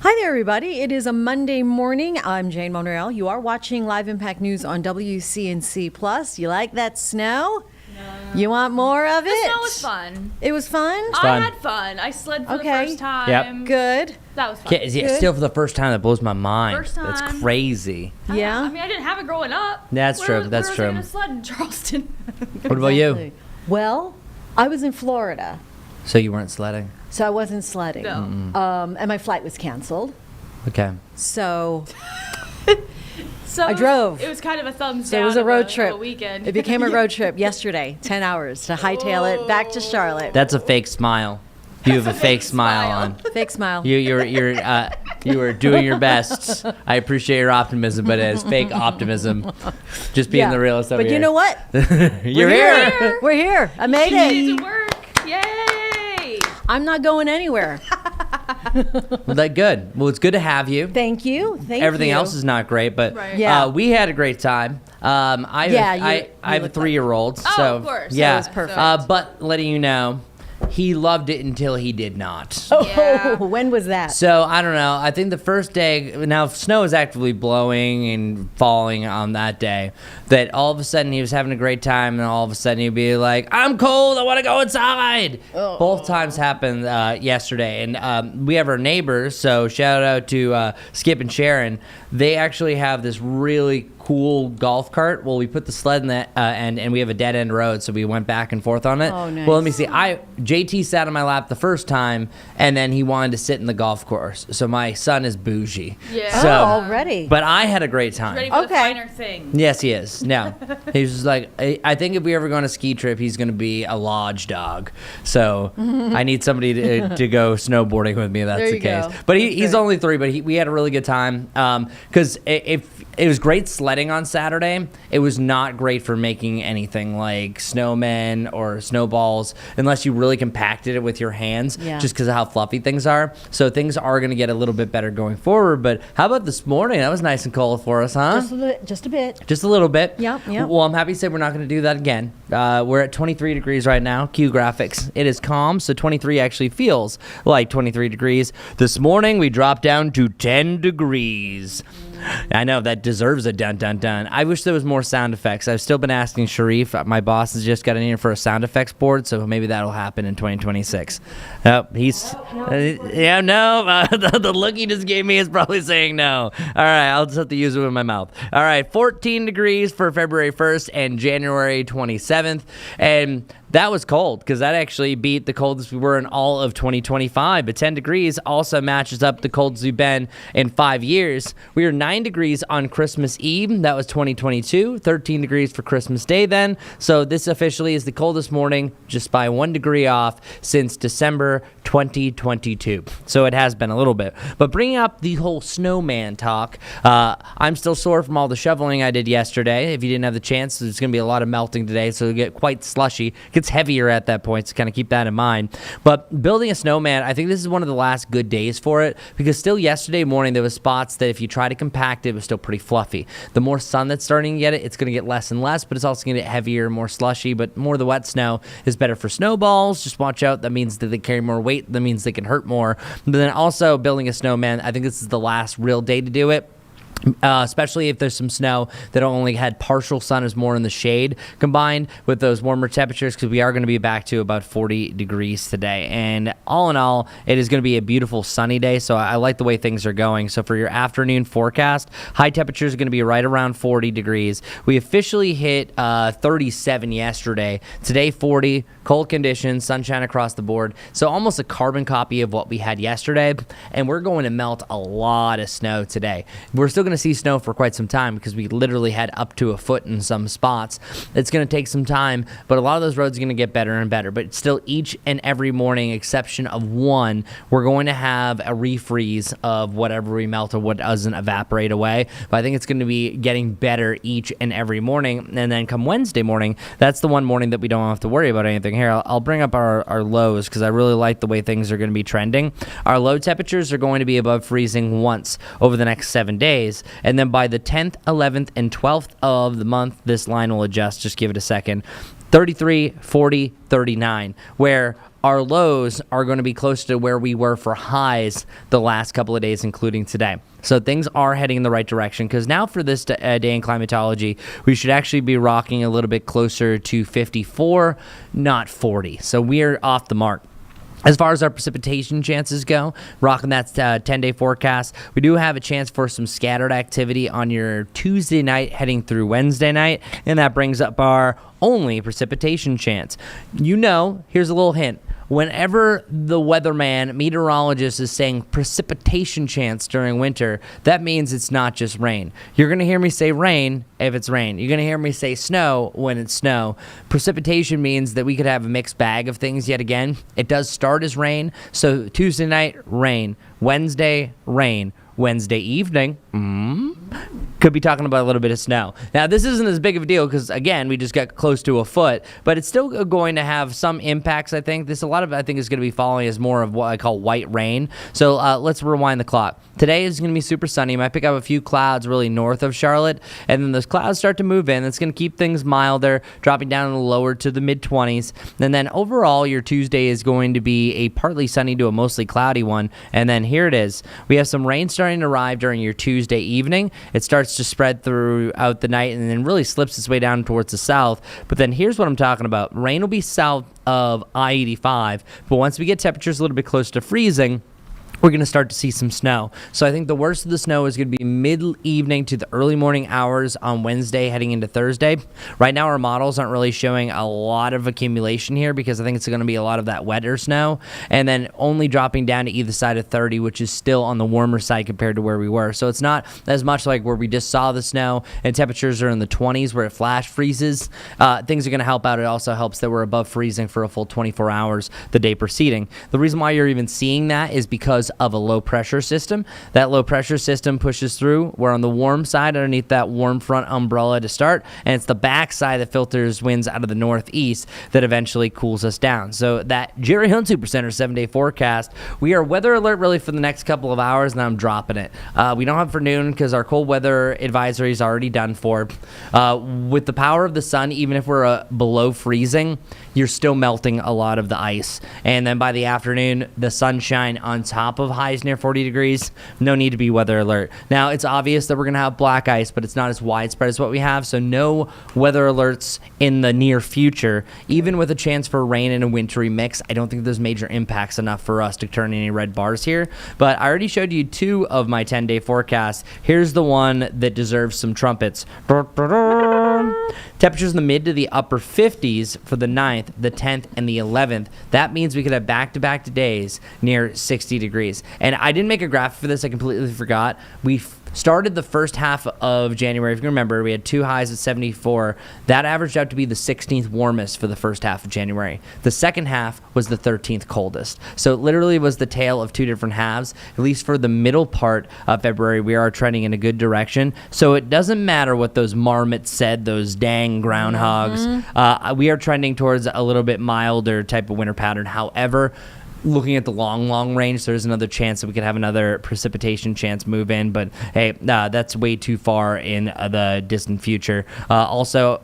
Hi there, everybody. It is a Monday morning. I'm Jane Monreal. You are watching Live Impact News on WCNC Plus. You like that snow? No. You want more of it? The snow was fun. It was fun? I had fun. I slid for the first time. Yep. Good. That was fun. Yeah, still for the first time, that blows my mind. First time. That's crazy. Yeah? I mean, I didn't have it growing up. That's true. Where was I going to sled in Charleston? What about you? Well, I was in Florida, So you weren't sledding? so I wasn't sledding. No. And my flight was canceled. Okay. So So I drove. It was kind of a thumbs So down. it was a road of trip. A weekend. It became a road trip yesterday, 10 hours to hightail it back to Charlotte. That's a fake smile. You have a fake smile on. Fake smile. You were doing your best. I appreciate your optimism, but it's fake optimism. Just being the realist over But here. you know what? You're here. We're here. I made You it. needed to work. Yay! I'm not going anywhere. Well, that's good. Well, it's good to have you. Thank you. Thank Everything you. else is not great, but Right. Yeah. we had a great time. I have a look like- 3-year-old, Oh, so of course. yeah, So it was perfect. but letting you know, He loved it until he did not. Yeah. Oh, when was that? So I don't know. I think the first day, now snow is actively blowing and falling on that day, that all of a sudden he was having a great time, and all of a sudden he'd be like, "I'm cold, I want to go inside." Oh. Both times happened yesterday, and we have our neighbors. So shout out to Skip and Sharon. They actually have this really cool golf cart. Well, we put the sled in that and we have a dead end road, so we went back and forth on it. Oh, nice. Well, let me see. JT sat on my lap the first time, and then he wanted to sit in the golf course. So my son is bougie. Yeah. So, Oh, already. But I had a great time. Ready for the Okay. finer thing. Yes, he is. No, he's just like, I think if we ever go on a ski trip, he's going to be a lodge dog. So I need somebody to go snowboarding with me if that's There the you case. go. But That's he's good. only 3, but we had a really good time. Because if it was great sledding on Saturday, it was not great for making anything like snowmen or snowballs unless you really compacted it with your hands, Yeah. just because of how fluffy things are. So things are going to get a little bit better going forward. But how about this morning? That was nice and cold for us, huh? Just a bit. Just a little bit. Yep. Well, I'm happy to say we're not going to do that again. We're at 23 degrees right now. Cue graphics. It is calm, so 23 actually feels like 23 degrees. This morning, we dropped down to 10 degrees. I know, that deserves a dun dun dun. I wish there was more sound effects. I've still been asking Sharif. My boss has just got in here for a sound effects board, so maybe that'll happen in 2026. The look he just gave me is probably saying no. All right, I'll just have to use it with my mouth. All right, 14 degrees for February 1st and January 27th. And that was cold because that actually beat the coldest we were in all of 2025. But 10 degrees also matches up the coldest we've been in 5 years. We were 9 degrees on Christmas Eve. That was 2022. 13 degrees for Christmas Day then. So this officially is the coldest morning, just by 1 degree off, since December 2022. So it has been a little bit. But bringing up the whole snowman talk, I'm still sore from all the shoveling I did yesterday. If you didn't have the chance, there's going to be a lot of melting today, so it'll get quite slushy. It gets heavier at that point, so kind of keep that in mind. But building a snowman, I think this is one of the last good days for it, because still yesterday morning there was spots that if you try to compact it, it was still pretty fluffy. The more sun that's starting to get it's going to get less and less, but it's also going to get heavier, more slushy. But more of the wet snow is better for snowballs. Just watch out. That means that they carry more weight. That means they can hurt more. But then also building a snowman, I think this is the last real day to do it. Especially if there's some snow that only had partial sun, is more in the shade, combined with those warmer temperatures, because we are going to be back to about 40 degrees today. And all in all, it is going to be a beautiful sunny day, so I like the way things are going. So for your afternoon forecast, high temperatures are going to be right around 40 degrees. We officially hit 37 yesterday. Today, 40. Cold conditions, sunshine across the board. So almost a carbon copy of what we had yesterday. And we're going to melt a lot of snow today. We're still going to see snow for quite some time, because we literally had up to a foot in some spots. It's going to take some time, but a lot of those roads are going to get better and better. But still, each and every morning, exception of one, we're going to have a refreeze of whatever we melt or what doesn't evaporate away. But I think it's going to be getting better each and every morning. And then come Wednesday morning, that's the one morning that we don't have to worry about anything. Here, I'll bring up our lows, because I really like the way things are going to be trending. Our low temperatures are going to be above freezing once over the next 7 days. And then by the 10th, 11th, and 12th of the month, this line will adjust. Just give it a second. 33, 40, 39, where our lows are going to be close to where we were for highs the last couple of days, including today. So things are heading in the right direction, because now for this day in climatology, we should actually be rocking a little bit closer to 54, not 40. So we are off the mark. As far as our precipitation chances go, rocking that 10-day forecast, we do have a chance for some scattered activity on your Tuesday night heading through Wednesday night, and that brings up our only precipitation chance. Here's a little hint. Whenever the weatherman, meteorologist, is saying precipitation chance during winter, that means it's not just rain. You're going to hear me say rain if it's rain. You're going to hear me say snow when it's snow. Precipitation means that we could have a mixed bag of things yet again. It does start as rain. So Tuesday night, rain. Wednesday, rain. Wednesday evening, could be talking about a little bit of snow. Now, this isn't as big of a deal because, again, we just got close to a foot, but it's still going to have some impacts, I think. A lot of it, I think, is going to be following as more of what I call white rain. So let's rewind the clock. Today is going to be super sunny. You might pick up a few clouds really north of Charlotte, and then those clouds start to move in. It's going to keep things milder, dropping down lower to the mid-20s. And then overall, your Tuesday is going to be a partly sunny to a mostly cloudy one. And then here it is. We have some rain starting to arrive during your Tuesday evening. It starts to spread throughout the night and then really slips its way down towards the south. But then here's what I'm talking about. Rain will be south of I-85, but once we get temperatures a little bit close to freezing, we're going to start to see some snow. So I think the worst of the snow is going to be mid-evening to the early morning hours on Wednesday heading into Thursday. Right now our models aren't really showing a lot of accumulation here because I think it's going to be a lot of that wetter snow, and then only dropping down to either side of 30, which is still on the warmer side compared to where we were. So it's not as much like where we just saw the snow and temperatures are in the 20s where it flash freezes. Things are going to help out. It also helps that we're above freezing for a full 24 hours the day preceding. The reason why you're even seeing that is because of a low pressure system. That low pressure system pushes through. We're on the warm side underneath that warm front umbrella to start, and it's the back side that filters winds out of the northeast that eventually cools us down. So that Jerry Hunt Supercenter 7-day forecast, we are weather alert really for the next couple of hours, and I'm dropping it. We don't have for noon because our cold weather advisory is already done for. With the power of the sun, even if we're below freezing, you're still melting a lot of the ice. And then by the afternoon, the sunshine on top of highs near 40 degrees, no need to be weather alert. Now, it's obvious that we're going to have black ice, but it's not as widespread as what we have, so no weather alerts in the near future. Even with a chance for rain and a wintry mix, I don't think there's major impacts enough for us to turn any red bars here. But I already showed you 2 of my 10-day forecasts. Here's the one that deserves some trumpets. Temperatures in the mid to the upper 50s for the 9th, the 10th, and the 11th. That means we could have back-to-back days near 60 degrees. And I didn't make a graphic for this. I completely forgot. We started the first half of January. If you remember, we had 2 highs at 74. That averaged out to be the 16th warmest for the first half of January. The second half was the 13th coldest. So it literally was the tale of 2 different halves. At least for the middle part of February, we are trending in a good direction. So it doesn't matter what those marmots said, those dang groundhogs. We are trending towards a little bit milder type of winter pattern. However, looking at the long range, there's another chance that we could have another precipitation chance move in, but hey, that's way too far in the distant future. Also,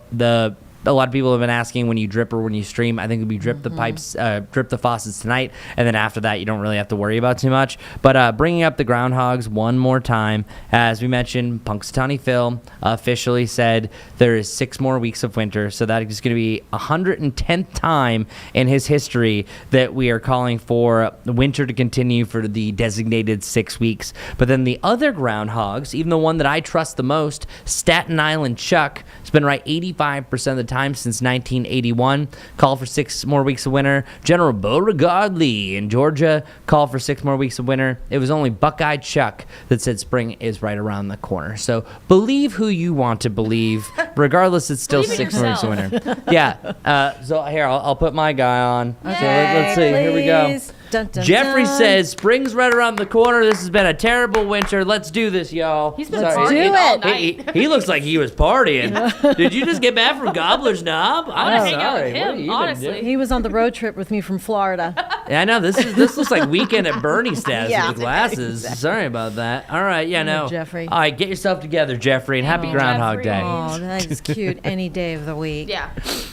a lot of people have been asking when you drip or when you stream. I think we drip the pipes, drip the faucets tonight, and then after that, you don't really have to worry about too much. But bringing up the groundhogs one more time, as we mentioned, Punxsutawney Phil officially said there is 6 more weeks of winter, so that is going to be 110th time in his history that we are calling for winter to continue for the designated 6 weeks. But then the other groundhogs, even the one that I trust the most, Staten Island Chuck, has been right 85% of the time since 1981. Call for 6 more weeks of winter. General Beauregard Lee in Georgia called for 6 more weeks of winter. It was only Buckeye Chuck that said spring is right around the corner. So believe who you want to believe. Regardless, it's still Believe in 6 more weeks of winter. Yeah. So here, I'll put my guy on. So let's see. Here we go. Please. Dun, dun, Jeffrey dun. says spring's right around the corner. This has been a terrible winter. Let's do this, y'all. He's been Let's partying do all it. night. He looks like he was partying. Did you just get back from Gobbler's Knob? I want to hang out sorry. with What have him, you been honestly. doing? He was on the road trip with me from Florida. Yeah, I know. This looks like Weekend at Bernie status Yeah, with the glasses. Sorry about that. All right, yeah, no. Jeffrey. All right, get yourself together, Jeffrey, and happy Oh, Groundhog Jeffrey. Day. Oh, that is cute. Any day of the week. Yeah.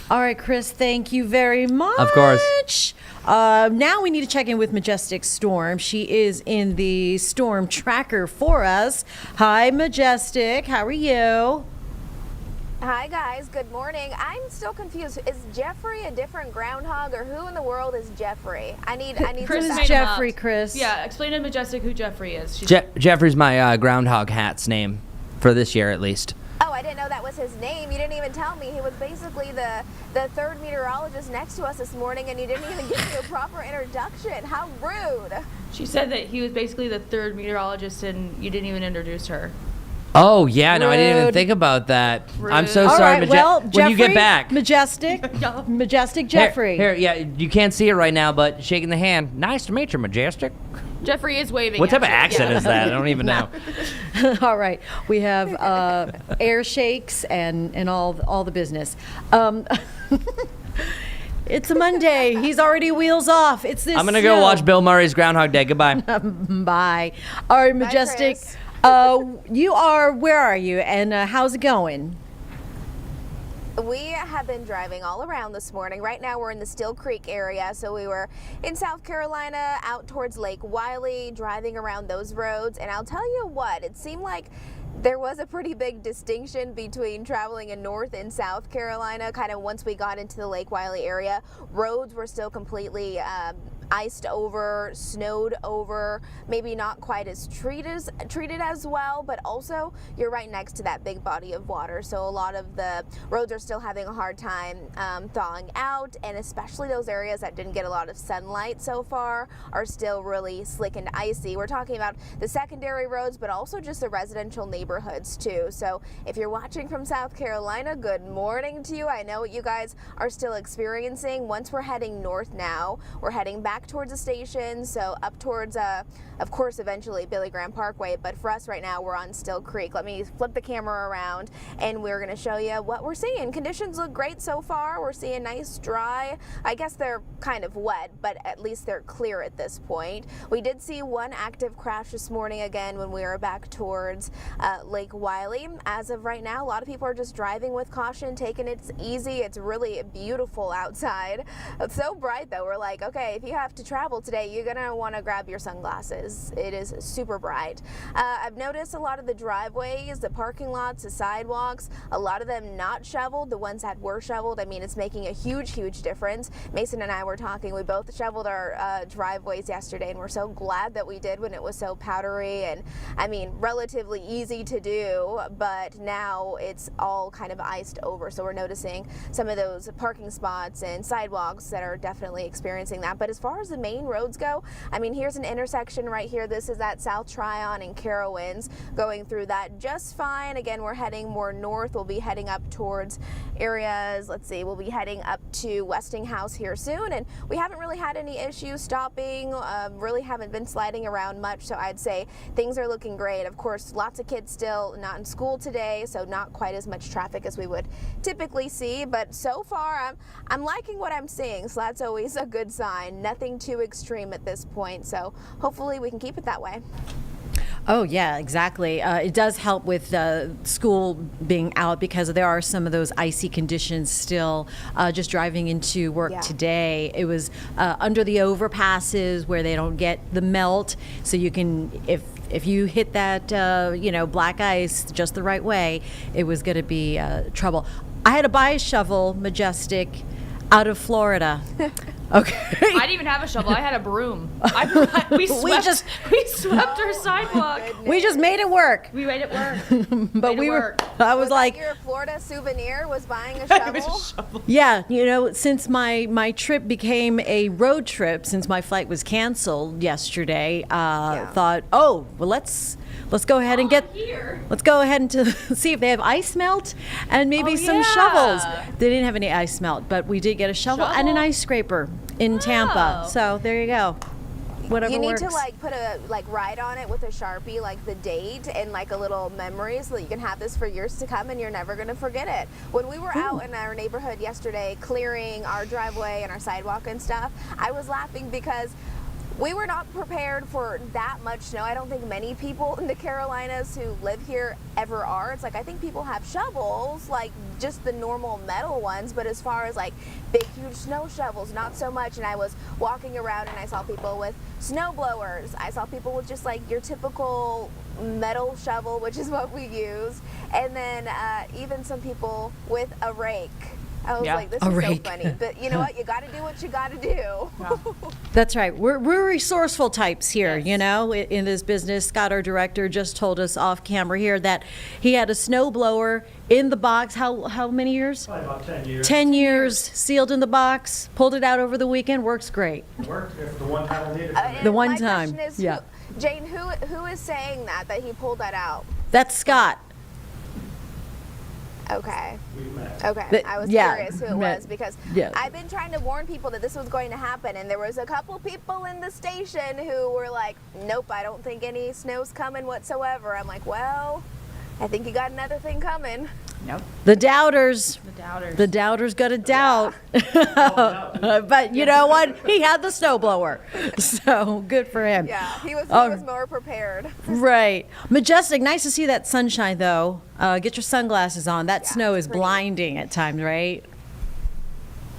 All right, Chris, thank you very much. Of course. Now we need to check in with Majestic Storm. She is in the storm tracker for us. Hi, Majestic. How are you? Hi guys, good morning. I'm still confused. Is Jeffrey a different groundhog, or who in the world is Jeffrey? I need Chris Who's some made him up. Jeffrey, Chris? Yeah, explain to Majestic who Jeffrey is. She's Jeffrey's my Groundhog hat's name for this year, at least. Oh, I didn't know that was his name. You didn't even tell me. He was basically the third meteorologist next to us this morning, and you didn't even give me a proper introduction. How rude. She said that he was basically the 3rd meteorologist, and you didn't even introduce her. Oh, yeah, no, I didn't even Rude. think about that. I'm Rude. so All sorry, right, well, when you get Jeffrey, back. Majestic. Yeah. Majestic Jeffrey. Here, yeah, you can't see it right now, but shaking the hand. Nice to meet you, Majestic. Jeffrey is waving. What type of actually. accent is that? I don't even know. All right, we have air shakes and all the business. It's a Monday. He's already wheels off. It's this. I'm gonna go watch Bill Murray's Groundhog Day. Goodbye. Bye. All right, Majestic. Chris. Where are you? And how's it going? We have been driving all around this morning. Right now we're in the Still Creek area, so we were in South Carolina out towards Lake Wiley, driving around those roads, and I'll tell you what, it seemed like there was a pretty big distinction between traveling in North and South Carolina. Kind of once we got into the Lake Wiley area, roads were still completely iced over, snowed over, maybe not quite as treated as well, but also you're right next to that big body of water, so a lot of the roads are still having a hard time thawing out, and especially those areas that didn't get a lot of sunlight so far are still really slick and icy. We're talking about the secondary roads, but also just the residential neighborhoods too. So if you're watching from South Carolina, good morning to you. I know what you guys are still experiencing. Once we're heading north now, we're heading back towards the station, so up towards of course eventually Billy Graham Parkway, but for us right now we're on Still Creek. Let me flip the camera around and we're going to show you what we're seeing. Conditions look great so far. We're seeing nice dry, I guess they're kind of wet, but at least they're clear at this point. We did see one active crash this morning again when we were back towards Lake Wiley. As of right now, a lot of people are just driving with caution, taking it easy. It's really beautiful outside. It's so bright though. We're like, okay, if you have to travel today, you're gonna want to grab your sunglasses. It is super bright. I've noticed a lot of the driveways, the parking lots, the sidewalks, a lot of them not shoveled. The ones that were shoveled, I mean, it's making a huge difference. Mason and I were talking, we both shoveled our driveways yesterday, and we're so glad that we did when it was so powdery and, I mean, relatively easy to do, but now it's all kind of iced over, so we're noticing some of those parking spots and sidewalks that are definitely experiencing that. But as far as the main roads go, I mean, here's an intersection right here. This is at South Tryon and Carowinds, going through that just fine. Again, we're heading more north. We'll be heading up towards areas, let's see, we'll be heading up to Westinghouse here soon, and we haven't really had any issues stopping, really haven't been sliding around much, so I'd say things are looking great. Of course, lots of kids still not in school today, so not quite as much traffic as we would typically see, but so far I'm liking what I'm seeing, so that's always a good sign. Nothing too extreme at this point, so hopefully we can keep it that way. Oh, yeah, exactly. It does help with school being out because there are some of those icy conditions still. Just driving into work today, it was under the overpasses where they don't get the melt, so you can, if you hit that, black ice just the right way, it was going to be trouble. I had to buy a shovel, Majestic, out of Florida. Okay. I didn't even have a shovel. I had a broom. We swept our sidewalk. We just made it work. We made it work. But Made it work. I was like, your Florida souvenir was buying a shovel? yeah, since my trip became a road trip, since my flight was canceled yesterday, thought, oh, well, let's go ahead and let's go ahead and see if they have ice melt and maybe some shovels. They didn't have any ice melt, but we did get a shovel and an ice scraper in Tampa. So there you go. Whatever you need works. to put a write on it with a Sharpie, the date and a little memory, so that you can have this for years to come and you're never going to forget it. When we were out in our neighborhood yesterday clearing our driveway and our sidewalk and stuff, I was laughing because we were not prepared for that much snow. I don't think many people in the Carolinas who live here ever are. It's I think people have shovels, just the normal metal ones, but as far as big, huge snow shovels, not so much. And I was walking around and I saw people with snow blowers. I saw people with just your typical metal shovel, which is what we use. And then even some people with a rake. I was like, this is so funny. But you know what? You got to do what you got to do. Yeah. That's right. We're resourceful types here, in this business. Scott, our director, just told us off camera here that he had a snow blower in the box. How many years? Probably about 10 years. 10 years, sealed in the box, pulled it out over the weekend. Works great. It worked if the one time I needed it. The one my time, question is, Jane, who is saying that he pulled that out? That's Scott. Okay. We met. Okay. I was curious who it met. was because Yeah. I've been trying to warn people that this was going to happen, and there was a couple people in the station who were like, nope, I don't think any snow's coming whatsoever. I'm like, well, I think you got another thing coming. Nope. The doubters. The doubters. The doubter's gonna doubt. But you know what? He had the snowblower. So good for him. Yeah, he was more prepared. Right. Majestic, nice to see that sunshine though. Get your sunglasses on. That Yeah, snow it's is pretty. blinding at times, right?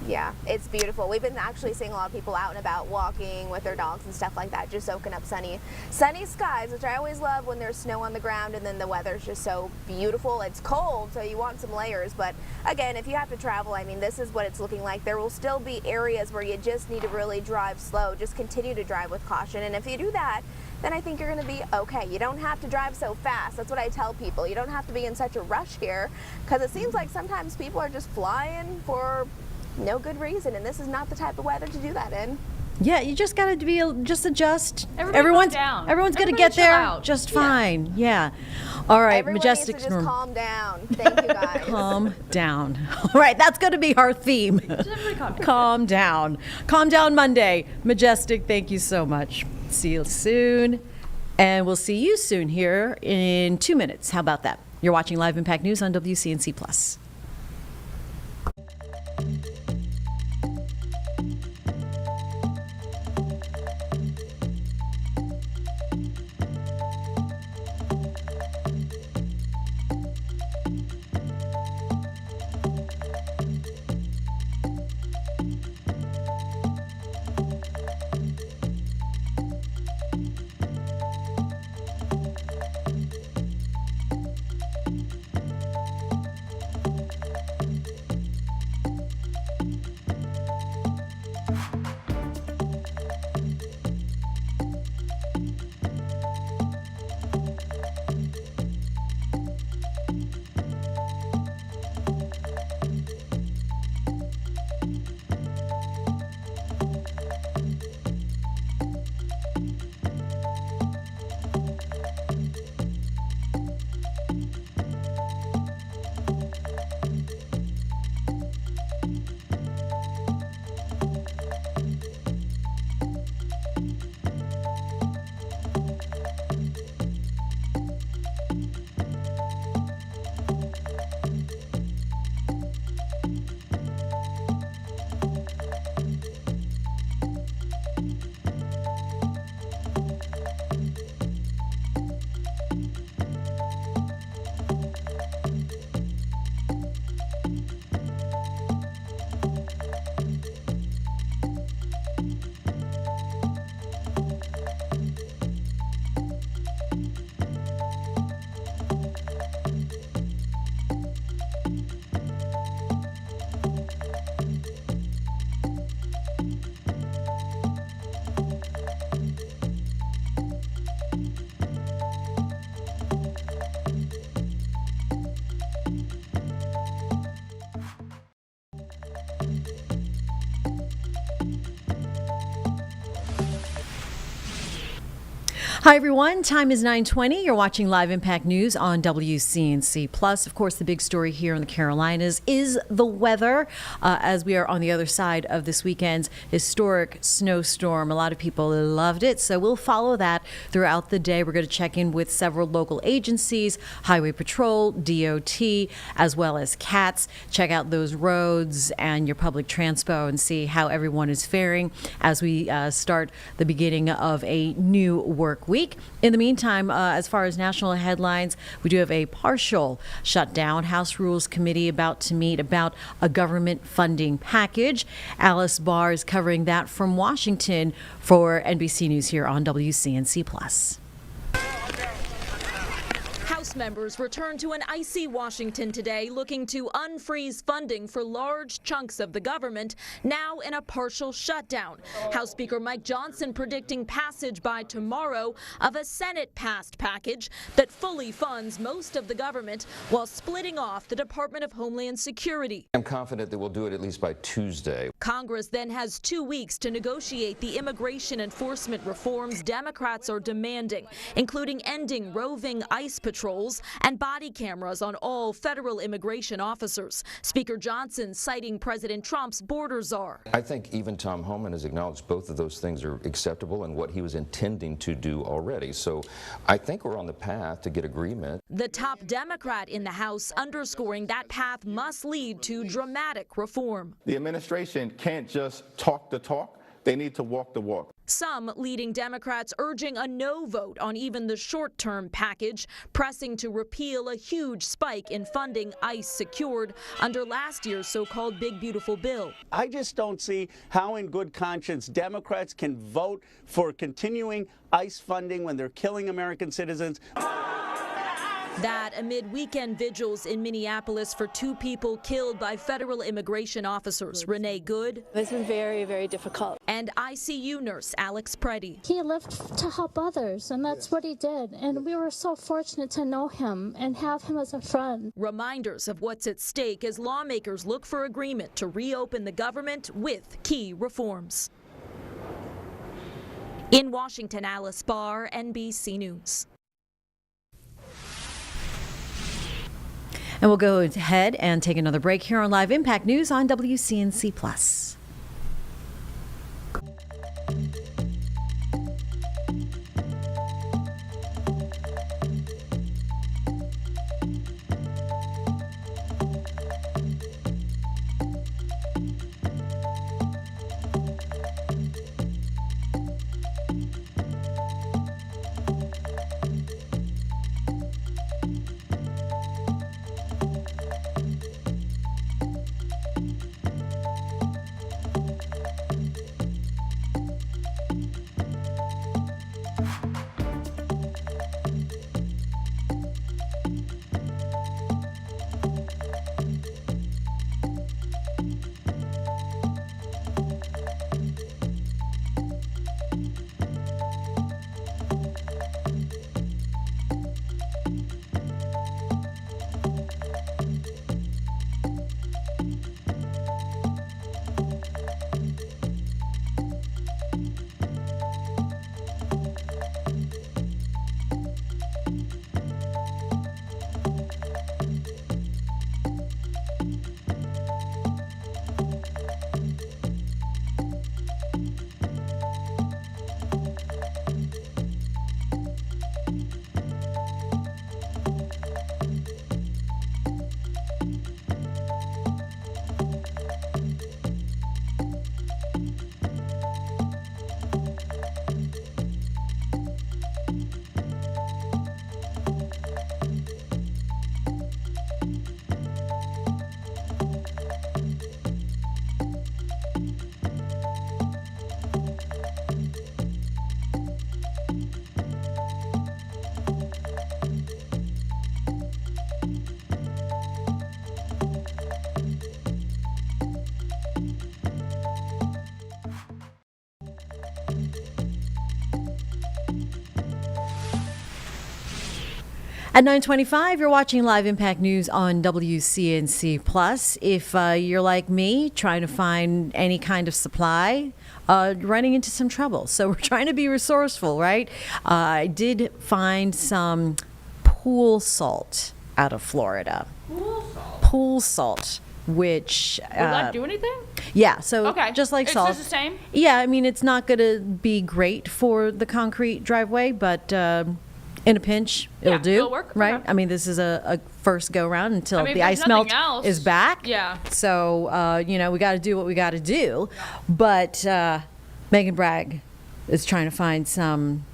Yeah, it's beautiful. We've been actually seeing a lot of people out and about walking with their dogs and stuff like that, just soaking up sunny skies, which I always love when there's snow on the ground and then the weather's just so beautiful. It's cold, so you want some layers. But again, if you have to travel, I mean, this is what it's looking like. There will still be areas where you just need to really drive slow. Just continue to drive with caution. And if you do that, then I think you're going to be okay. You don't have to drive so fast. That's what I tell people. You don't have to be in such a rush here, because it seems like sometimes people are just flying for no good reason, and this is not the type of weather to do that in. Yeah, you just gotta just adjust. Everybody calm down. Everyone's gonna Everybody get chill there out. just fine. Yeah. All right, Everyone Majestic needs to just Storm. calm down. Thank you, guys. Calm down. All right, that's going to be our theme. Everybody calm down. Calm down. Calm down Monday. Majestic, thank you so much. See you soon. And we'll see you soon here in 2 minutes. How about that? You're watching Live Impact News on WCNC Plus. Hi, everyone. Time is 9:20. You're watching Live Impact News on WCNC Plus. Of course, the big story here in the Carolinas is the weather, as we are on the other side of this weekend's historic snowstorm. A lot of people loved it, so we'll follow that throughout the day. We're going to check in with several local agencies, Highway Patrol, DOT, as well as CATS. Check out those roads and your public transpo and see how everyone is faring as we start the beginning of a new work week. In the meantime, as far as national headlines, we do have a partial shutdown. House Rules Committee about to meet about a government funding package. Alice Barr is covering that from Washington for NBC News here on WCNC Plus. House members returned to an icy Washington today looking to unfreeze funding for large chunks of the government, now in a partial shutdown. House Speaker Mike Johnson predicting passage by tomorrow of a Senate-passed package that fully funds most of the government while splitting off the Department of Homeland Security. I'm confident that we'll do it at least by Tuesday. Congress then has 2 weeks to negotiate the immigration enforcement reforms Democrats are demanding, including ending roving ICE patrols patrols and body cameras on all federal immigration officers. Speaker Johnson citing President Trump's border czar. I think even Tom Homan has acknowledged both of those things are acceptable and what he was intending to do already. So I think we're on the path to get agreement. The top Democrat in the House underscoring that path must lead to dramatic reform. The administration can't just talk the talk, they need to walk the walk. Some leading Democrats urging a no vote on even the short-term package, pressing to repeal a huge spike in funding ICE secured under last year's so-called Big Beautiful Bill. I just don't see how in good conscience Democrats can vote for continuing ICE funding when they're killing American citizens. That amid weekend vigils in Minneapolis for 2 people killed by federal immigration officers, Renee Good. It's been very, very difficult. And ICU nurse Alex Preddy. He lived to help others, and that's what he did. And we were so fortunate to know him and have him as a friend. Reminders of what's at stake as lawmakers look for agreement to reopen the government with key reforms. In Washington, Alice Barr, NBC News. And we'll go ahead and take another break here on Live Impact News on WCNC Plus. At 9:25, you're watching Live Impact News on WCNC Plus. If you're like me, trying to find any kind of supply, running into some trouble. So we're trying to be resourceful, right? I did find some pool salt out of Florida. Pool salt? Pool salt, which... Will that do anything? Yeah, so Okay. just like It's salt. just the same? Yeah, I mean, it's not going to be great for the concrete driveway, but... in a pinch, it'll do, it'll work. right? Okay. I mean, this is a first go round until I mean, the if ice there's melt nothing else, is back. yeah. So, we got to do what we got to do. But Megan Bragg is trying to find some.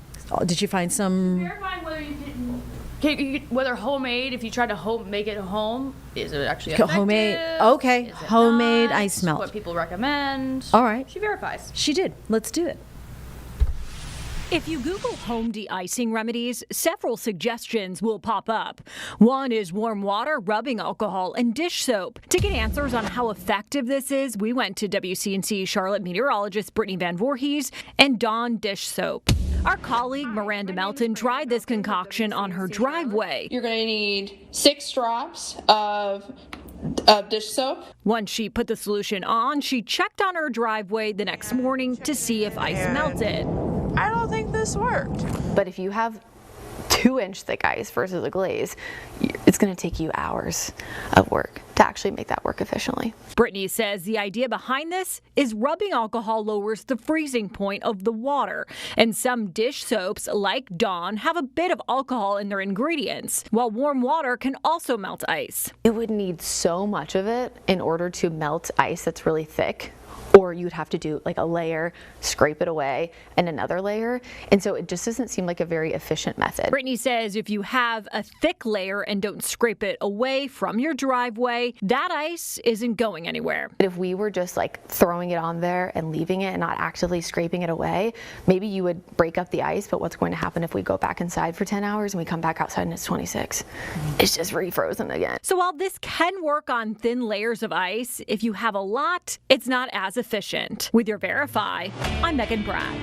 Did you find some? Verifying whether whether homemade, if you try to make it home, is it actually effective? Homemade. Okay, Is it homemade not? ice melt. What people recommend. All right. She verifies. She did. Let's do it. If you Google home de-icing remedies, several suggestions will pop up. One is warm water, rubbing alcohol, and dish soap. To get answers on how effective this is, we went to WCNC Charlotte meteorologist Brittany Van Voorhees and Dawn Dish Soap. Our colleague Miranda Melton tried this concoction on her driveway. You're going to need 6 drops of dish soap. Once she put the solution on, she checked on her driveway the next morning to see if ice melted. I don't think this worked. But if you have 2-inch thick ice versus a glaze, it's going to take you hours of work to actually make that work efficiently. Brittany says the idea behind this is rubbing alcohol lowers the freezing point of the water, and some dish soaps like Dawn have a bit of alcohol in their ingredients, while warm water can also melt ice. It would need so much of it in order to melt ice that's really thick, or you'd have to do like a layer, scrape it away, and another layer. And so it just doesn't seem like a very efficient method. Brittany says if you have a thick layer and don't scrape it away from your driveway, that ice isn't going anywhere. If we were just like throwing it on there and leaving it and not actively scraping it away, maybe you would break up the ice, but what's going to happen if we go back inside for 10 hours and we come back outside and it's 26? It's just refrozen again. So while this can work on thin layers of ice, if you have a lot, it's not as efficient. With your Verify, I'm Megan Brad.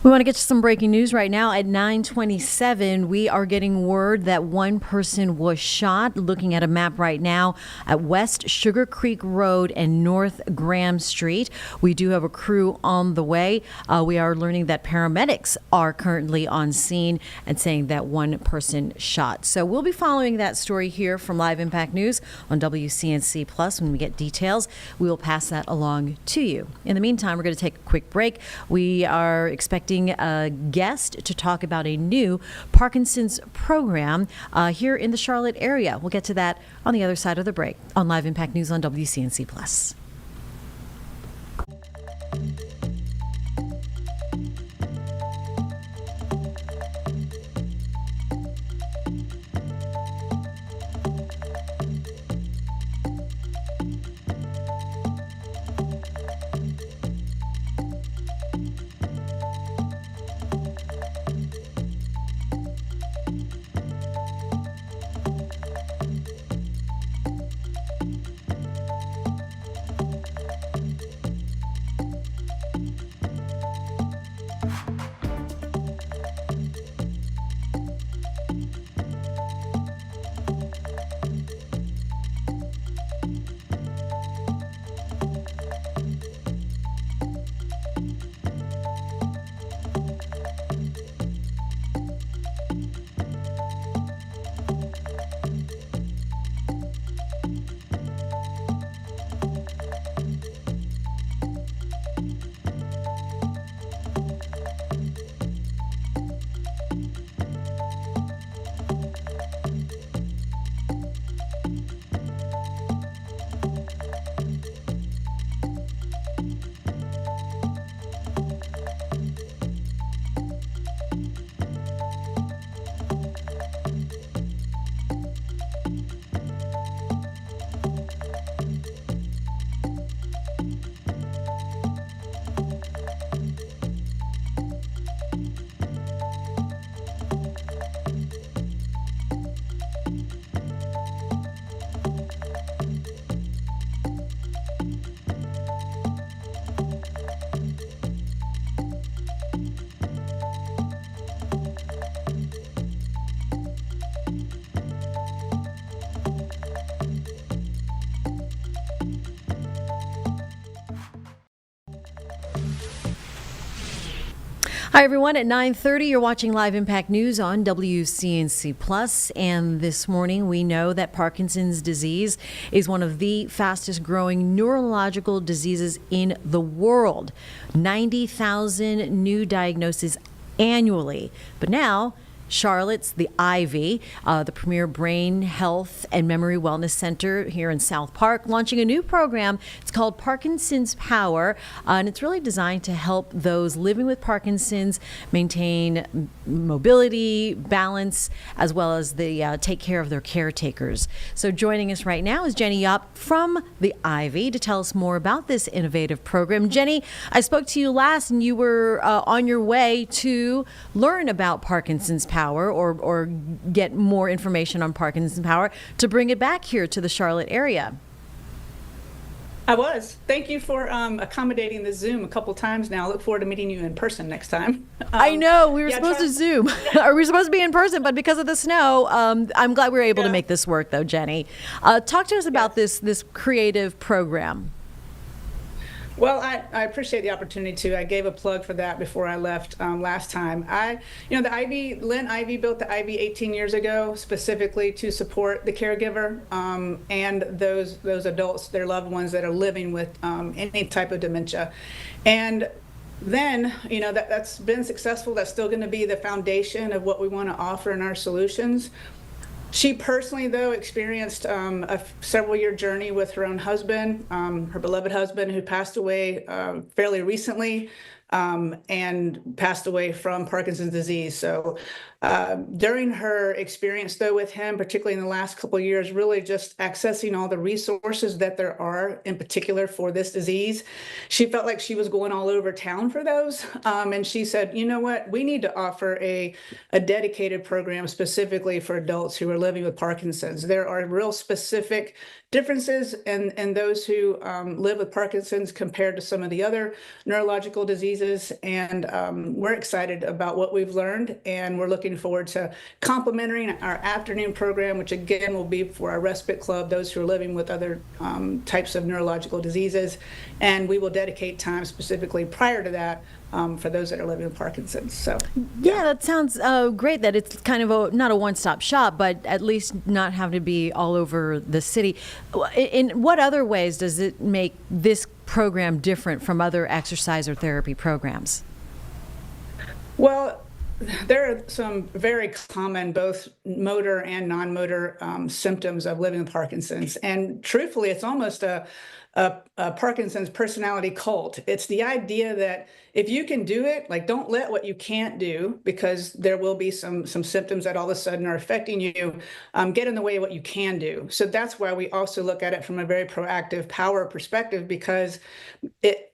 We want to get to some breaking news right now. At 9:27, we are getting word that one person was shot. Looking at a map right now at West Sugar Creek Road and North Graham Street. We do have a crew on the way. We are learning that paramedics are currently on scene and saying that one person shot. So we'll be following that story here from Live Impact News on WCNC Plus. When we get details, we will pass that along to you. In the meantime, we're going to take a quick break. We are expecting a guest to talk about a new Parkinson's program here in the Charlotte area. We'll get to that on the other side of the break on Live Impact News on WCNC Plus. Hi, everyone. At 9:30, you're watching Live Impact News on WCNC Plus. And this morning, we know that Parkinson's disease is one of the fastest growing neurological diseases in the world. 90,000 new diagnoses annually. But now, Charlotte's the Ivy, the premier brain health and memory wellness center here in South Park, launching a new program. It's called Parkinson's Power, and it's really designed to help those living with Parkinson's maintain mobility, balance, as well as take care of their caretakers. So joining us right now is Jenny Yop from the Ivy to tell us more about this innovative program. Jenny, I spoke to you last, and you were on your way to learn about Parkinson's Power or get more information on Parkinson's Power to bring it back here to the Charlotte area. I was. Thank you for accommodating the Zoom a couple times now. I look forward to meeting you in person next time. I know. We were supposed to Zoom. Or we were supposed to be in person, but because of the snow, I'm glad we were able to make this work, though, Jenny. Talk to us about this creative program. Well, I appreciate the opportunity to. I gave a plug for that before I left last time. Lynn Ivy built the Ivy 18 years ago specifically to support the caregiver and those adults, their loved ones that are living with any type of dementia. And then, that's been successful. That's still going to be the foundation of what we want to offer in our solutions. She personally, though, experienced a several-year journey with her own husband, her beloved husband, who passed away fairly recently and passed away from Parkinson's disease. So during her experience, though, with him, particularly in the last couple of years, really just accessing all the resources that there are in particular for this disease, she felt like she was going all over town for those. And she said, you know what, we need to offer a dedicated program specifically for adults who are living with Parkinson's. There are real specific differences in those who live with Parkinson's compared to some of the other neurological diseases. And we're excited about what we've learned, and we're looking forward to complementing our afternoon program, which again will be for our respite club, those who are living with other types of neurological diseases. And we will dedicate time specifically prior to that for those that are living with Parkinson's. So yeah, that sounds great that it's kind of not a one-stop shop, but at least not having to be all over the city. In what other ways does it make this program different from other exercise or therapy programs? Well, there are some very common both motor and non-motor symptoms of living with Parkinson's. And truthfully, it's almost a Parkinson's personality cult. It's the idea that if you can do it, like, don't let what you can't do, because there will be some symptoms that all of a sudden are affecting you, get in the way of what you can do. So that's why we also look at it from a very proactive power perspective, because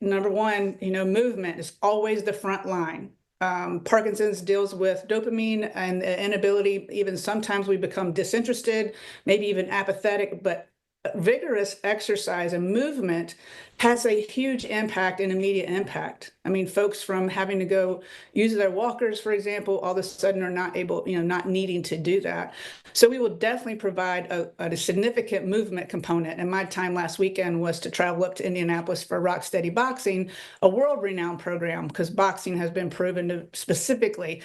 number one, movement is always the front line. Parkinson's deals with dopamine and the inability, even sometimes we become disinterested, maybe even apathetic, but vigorous exercise and movement has a huge impact and immediate impact. I mean, folks from having to go use their walkers, for example, all of a sudden are not able, not needing to do that. So we will definitely provide a significant movement component. And my time last weekend was to travel up to Indianapolis for Rock Steady Boxing, a world-renowned program, because boxing has been proven to specifically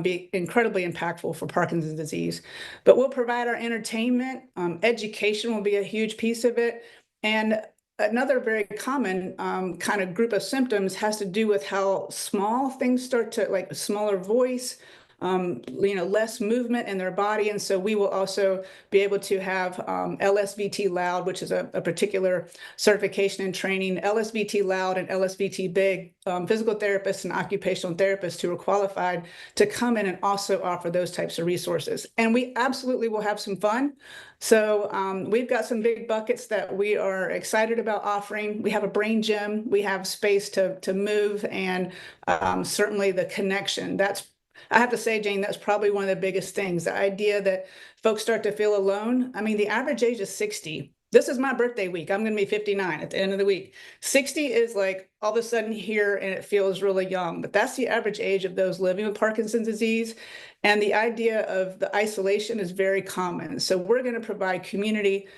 be incredibly impactful for Parkinson's disease. But we'll provide our entertainment. Education will be a huge piece of it. And another very common kind of group of symptoms has to do with how small things start to, like a smaller voice, less movement in their body. And so we will also be able to have LSVT Loud, which is a particular certification and training, LSVT Loud and LSVT Big, physical therapists and occupational therapists who are qualified to come in and also offer those types of resources. And we absolutely will have some fun. So we've got some big buckets that we are excited about offering. We have a brain gym. We have space to move, and certainly the connection. I have to say, Jane, that's probably one of the biggest things, the idea that folks start to feel alone. I mean, the average age is 60. This is my birthday week. I'm going to be 59 at the end of the week. 60 is like all of a sudden here, and it feels really young. But that's the average age of those living with Parkinson's disease. And the idea of the isolation is very common. So we're going to provide community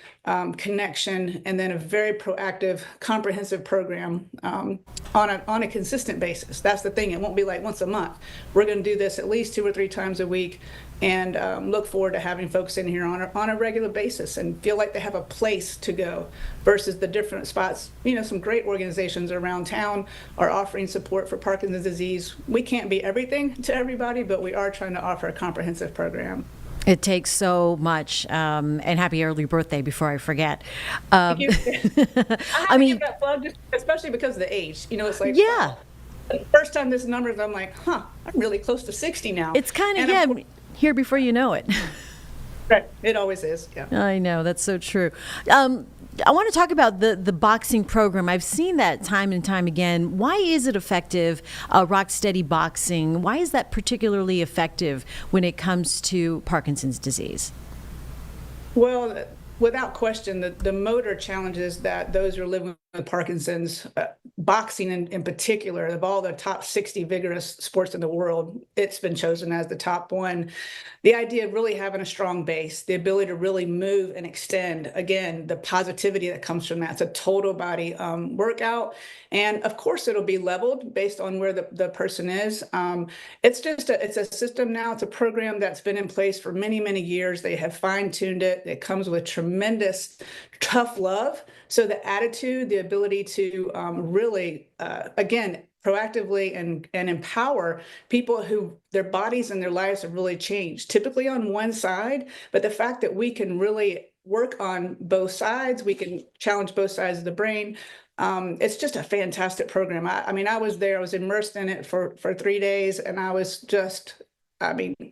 connection, and then a very proactive, comprehensive program on a consistent basis. That's the thing. It won't be like once a month. We're going to do this at least 2 or 3 times a week, and look forward to having folks in here on a regular basis and feel like they have a place to go versus the different spots. Some great organizations around town are offering support for Parkinson's disease. We can't be everything to everybody, but we are trying to offer a comprehensive program. It takes so much, and happy early birthday before I forget. Thank you. I mean, give that plug, especially because of the age. It's like, yeah. The first time this numbers, I'm like, I'm really close to 60 now. It's kind of, here before you know it. Right. It always is. Yeah. I know. That's so true. I want to talk about the boxing program. I've seen that time and time again. Why is it effective, Rock Steady Boxing? Why is that particularly effective when it comes to Parkinson's disease? Well, without question, the motor challenges that those who are living with Parkinson's, boxing in particular, of all the top 60 vigorous sports in the world, it's been chosen as the top one. The idea of really having a strong base, the ability to really move and extend, again, the positivity that comes from that. It's a total body workout. And of course, it'll be leveled based on where the person is. It's a system now. It's a program that's been in place for many, many years. They have fine-tuned it. It comes with tremendous tough love. So the attitude, the ability to really, again, proactively and empower people who their bodies and their lives have really changed, typically on one side, but the fact that we can really work on both sides, we can challenge both sides of the brain. It's just a fantastic program. I mean, I was there, I was immersed in it for 3 days, and I was just,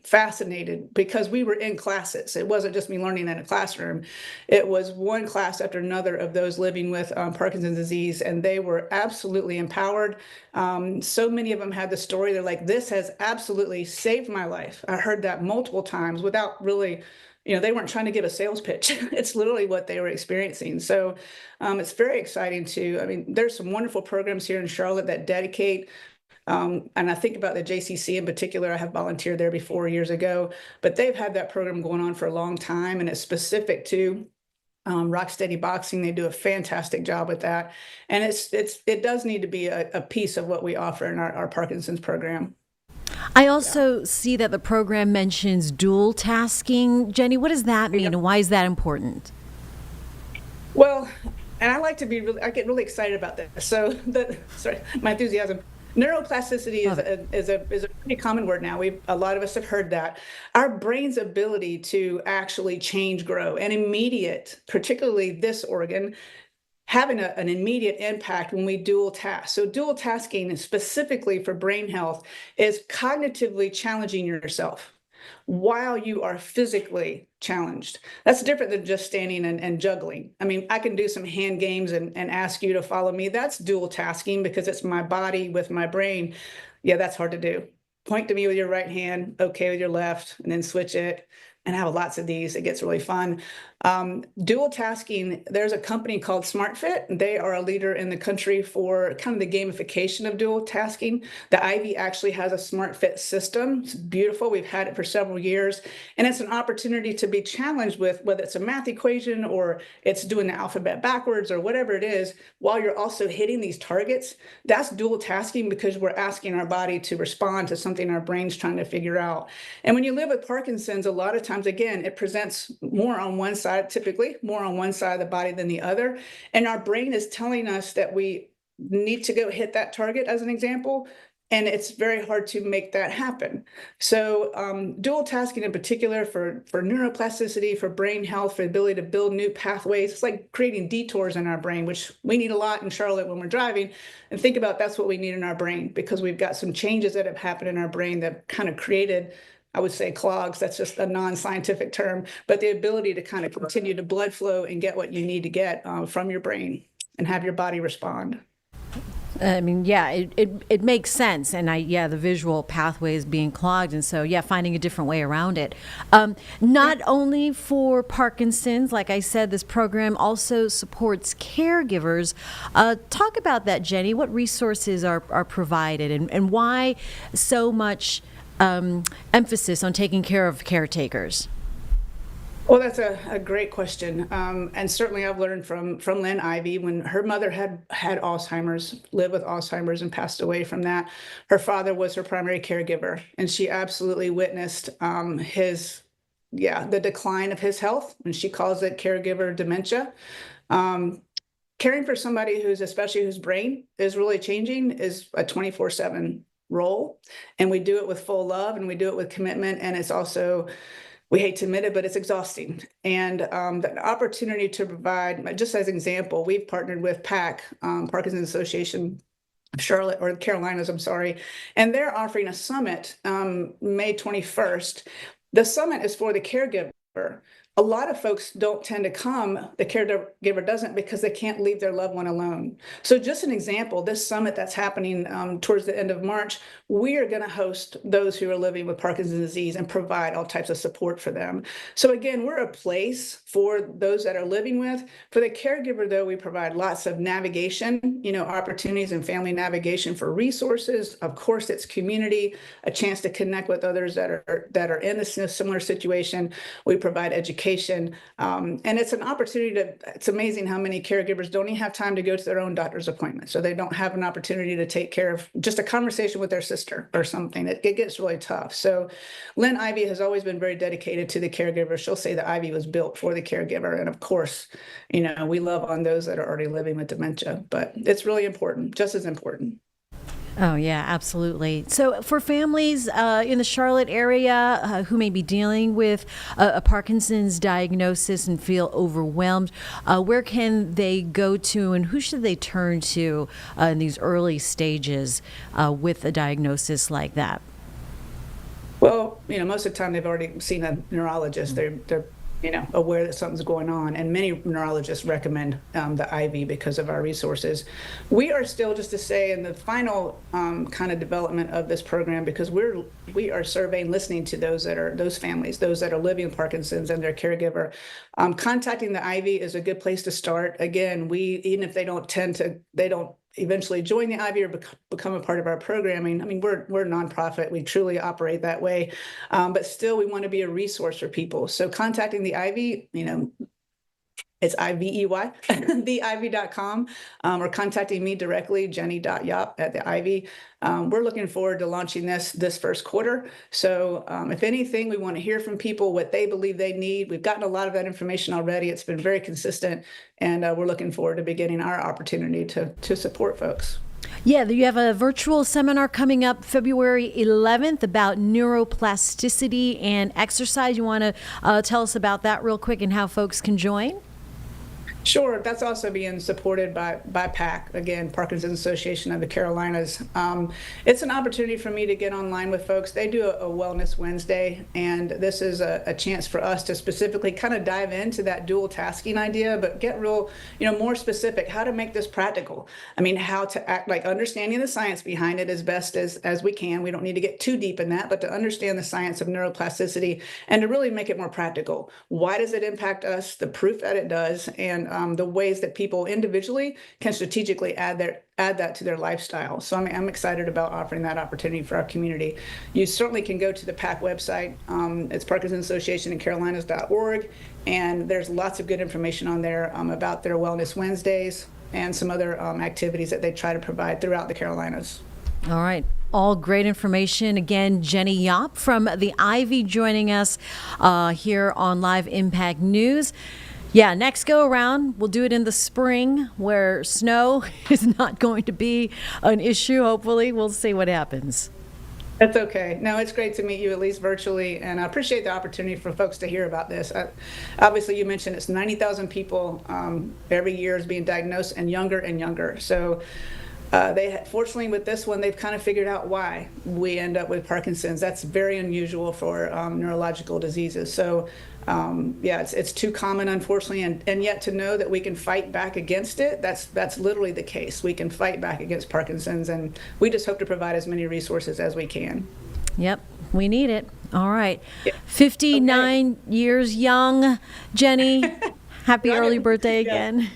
fascinated because we were in classes. It wasn't just me learning in a classroom. It was one class after another of those living with Parkinson's disease, and they were absolutely empowered. So many of them had the story. They're like, this has absolutely saved my life. I heard that multiple times without really, they weren't trying to give a sales pitch. It's literally what they were experiencing. So it's very exciting there's some wonderful programs here in Charlotte that dedicate and I think about the JCC in particular. I have volunteered there before years ago, but they've had that program going on for a long time, and it's specific to Rocksteady Boxing. They do a fantastic job with that, and it does need to be a piece of what we offer in our Parkinson's program. I also see that the program mentions dual tasking. Jenny, what does that mean, and why is that important? Well, and I get really excited about that. So my enthusiasm. Neuroplasticity is a pretty common word now. A lot of us have heard that. Our brain's ability to actually change, grow, and immediate, particularly this organ, having an immediate impact when we dual task. So dual tasking, specifically for brain health, is cognitively challenging yourself while you are physically challenged. That's different than just standing and juggling. I can do some hand games and ask you to follow me. That's dual tasking because it's my body with my brain. Yeah, that's hard to do. Point to me with your right hand, okay with your left, and then switch it. And I have lots of these. It gets really fun. Dual tasking, there's a company called SmartFit. They are a leader in the country for kind of the gamification of dual tasking. The Ivy actually has a SmartFit system. It's beautiful. We've had it for several years. And it's an opportunity to be challenged with whether it's a math equation or it's doing the alphabet backwards or whatever it is, while you're also hitting these targets. That's dual tasking because we're asking our body to respond to something our brain's trying to figure out. And when you live with Parkinson's, a lot of times, again, it presents more on one side, typically more on one side of the body than the other. And our brain is telling us that we need to go hit that target, as an example. And it's very hard to make that happen. So dual tasking in particular for neuroplasticity, for brain health, for the ability to build new pathways, it's like creating detours in our brain, which we need a lot in Charlotte when we're driving. And think about that's what we need in our brain, because we've got some changes that have happened in our brain that kind of created, I would say, clogs. That's just a non-scientific term, but the ability to kind of continue the blood flow and get what you need to get from your brain and have your body respond. It makes sense. And the visual pathways being clogged. And so, finding a different way around it. Not only for Parkinson's, like I said, this program also supports caregivers. Talk about that, Jenny. What resources are provided and why so much emphasis on taking care of caretakers? Well, that's a great question. And certainly I've learned from Lynn Ivy, when her mother had Alzheimer's, lived with Alzheimer's and passed away from that. Her father was her primary caregiver, and she absolutely witnessed the decline of his health, and she calls it caregiver dementia. Caring for somebody whose brain is really changing is a 24/7 role, and we do it with full love and we do it with commitment, and it's also, we hate to admit it, but it's exhausting. And the opportunity to provide, just as an example, we've partnered with PAC, Parkinson's Association of Charlotte, or the Carolinas, I'm sorry, and they're offering a summit May 21st. The summit is for the caregiver. a lot of folks don't tend to come, the caregiver doesn't, because they can't leave their loved one alone. So just an example, this summit that's happening towards the end of March, we are going to host those who are living with Parkinson's disease and provide all types of support for them. So again, we're a place for those that are living with. For the caregiver, though, we provide lots of navigation, opportunities and family navigation for resources. Of course, it's community, a chance to connect with others that are in a similar situation. We provide education. And it's an opportunity it's amazing how many caregivers don't even have time to go to their own doctor's appointment. So they don't have an opportunity to take care of just a conversation with their sister or something. It gets really tough. So Lynn Ivy has always been very dedicated to the caregiver. She'll say that Ivy was built for the caregiver. And of course, we love on those that are already living with dementia, but it's really important, just as important. Oh, yeah, absolutely. So for families in the Charlotte area who may be dealing with a Parkinson's diagnosis and feel overwhelmed, where can they go to and who should they turn to in these early stages with a diagnosis like that? Well, most of the time they've already seen a neurologist. They're aware that something's going on, and many neurologists recommend the IV because of our resources. We are still, just to say, in the final kind of development of this program, because we are surveying, listening to those families, those that are living with Parkinson's and their caregiver. Contacting the IV is a good place to start. Again, even if they don't eventually join the IV or become a part of our programming. I mean, we're a nonprofit. We truly operate that way. But still, we want to be a resource for people. So contacting the IV, it's IVEY, theiv.com, or contacting me directly, jenny.yop at the IV. We're looking forward to launching this first quarter. So if anything, we want to hear from people what they believe they need. We've gotten a lot of that information already. It's been very consistent, and we're looking forward to beginning our opportunity to support folks. Yeah, you have a virtual seminar coming up February 11th about neuroplasticity and exercise. You want to tell us about that real quick and how folks can join? Sure, that's also being supported by PAC, again, Parkinson's Association of the Carolinas. It's an opportunity for me to get online with folks. They do a Wellness Wednesday, and this is a chance for us to specifically kind of dive into that dual tasking idea, but get real, more specific, how to make this practical. I mean, how to act, like understanding the science behind it as best as we can. We don't need to get too deep in that, but to understand the science of neuroplasticity and to really make it more practical. Why does it impact us? The proof that it does, and the ways that people individually can strategically add that to their lifestyle. So I'm excited about offering that opportunity for our community. You certainly can go to the PAC website. It's Parkinson's Association in Carolinas.org, and there's lots of good information on there about their Wellness Wednesdays and some other activities that they try to provide throughout the Carolinas. All right. All great information. Again, Jenny Yop from the Ivy joining us here on Live Impact News. Yeah, next go around, we'll do it in the spring where snow is not going to be an issue. Hopefully, we'll see what happens. That's okay. No, it's great to meet you, at least virtually, and I appreciate the opportunity for folks to hear about this. Obviously, you mentioned it's 90,000 people every year is being diagnosed, and younger. So fortunately, with this one, they've kind of figured out why we end up with Parkinson's. That's very unusual for neurological diseases. So it's too common, unfortunately, and yet to know that we can fight back against it, that's literally the case. We can fight back against Parkinson's, and we just hope to provide as many resources as we can. Yep, we need it. All right. Yeah. 59 years young, Jenny. Happy early birthday again.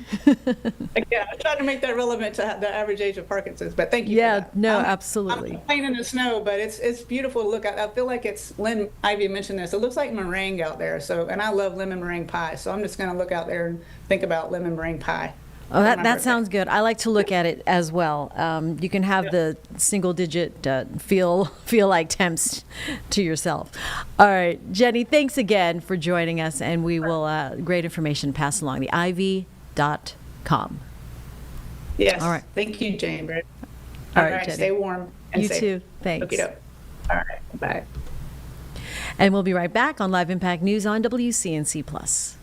Yeah, I tried to make that relevant to the average age of Parkinson's, but thank you for that. No, absolutely. I'm playing in the snow, but it's beautiful to look at. I feel like Lynn Ivy mentioned this. It looks like meringue out there, and I love lemon meringue pie, so I'm just going to look out there and think about lemon meringue pie. Oh, that sounds good. I like to look at it as well. You can have the single-digit feel like temps to yourself. All right, Jenny, thanks again for joining us, and we will great information passed along the IV.com. Yes. All right. Thank you, Jane. All right, Jenny. Stay warm and you safe. You too. Thanks. All right. Bye. And we'll be right back on Live Impact News on WCNC Plus.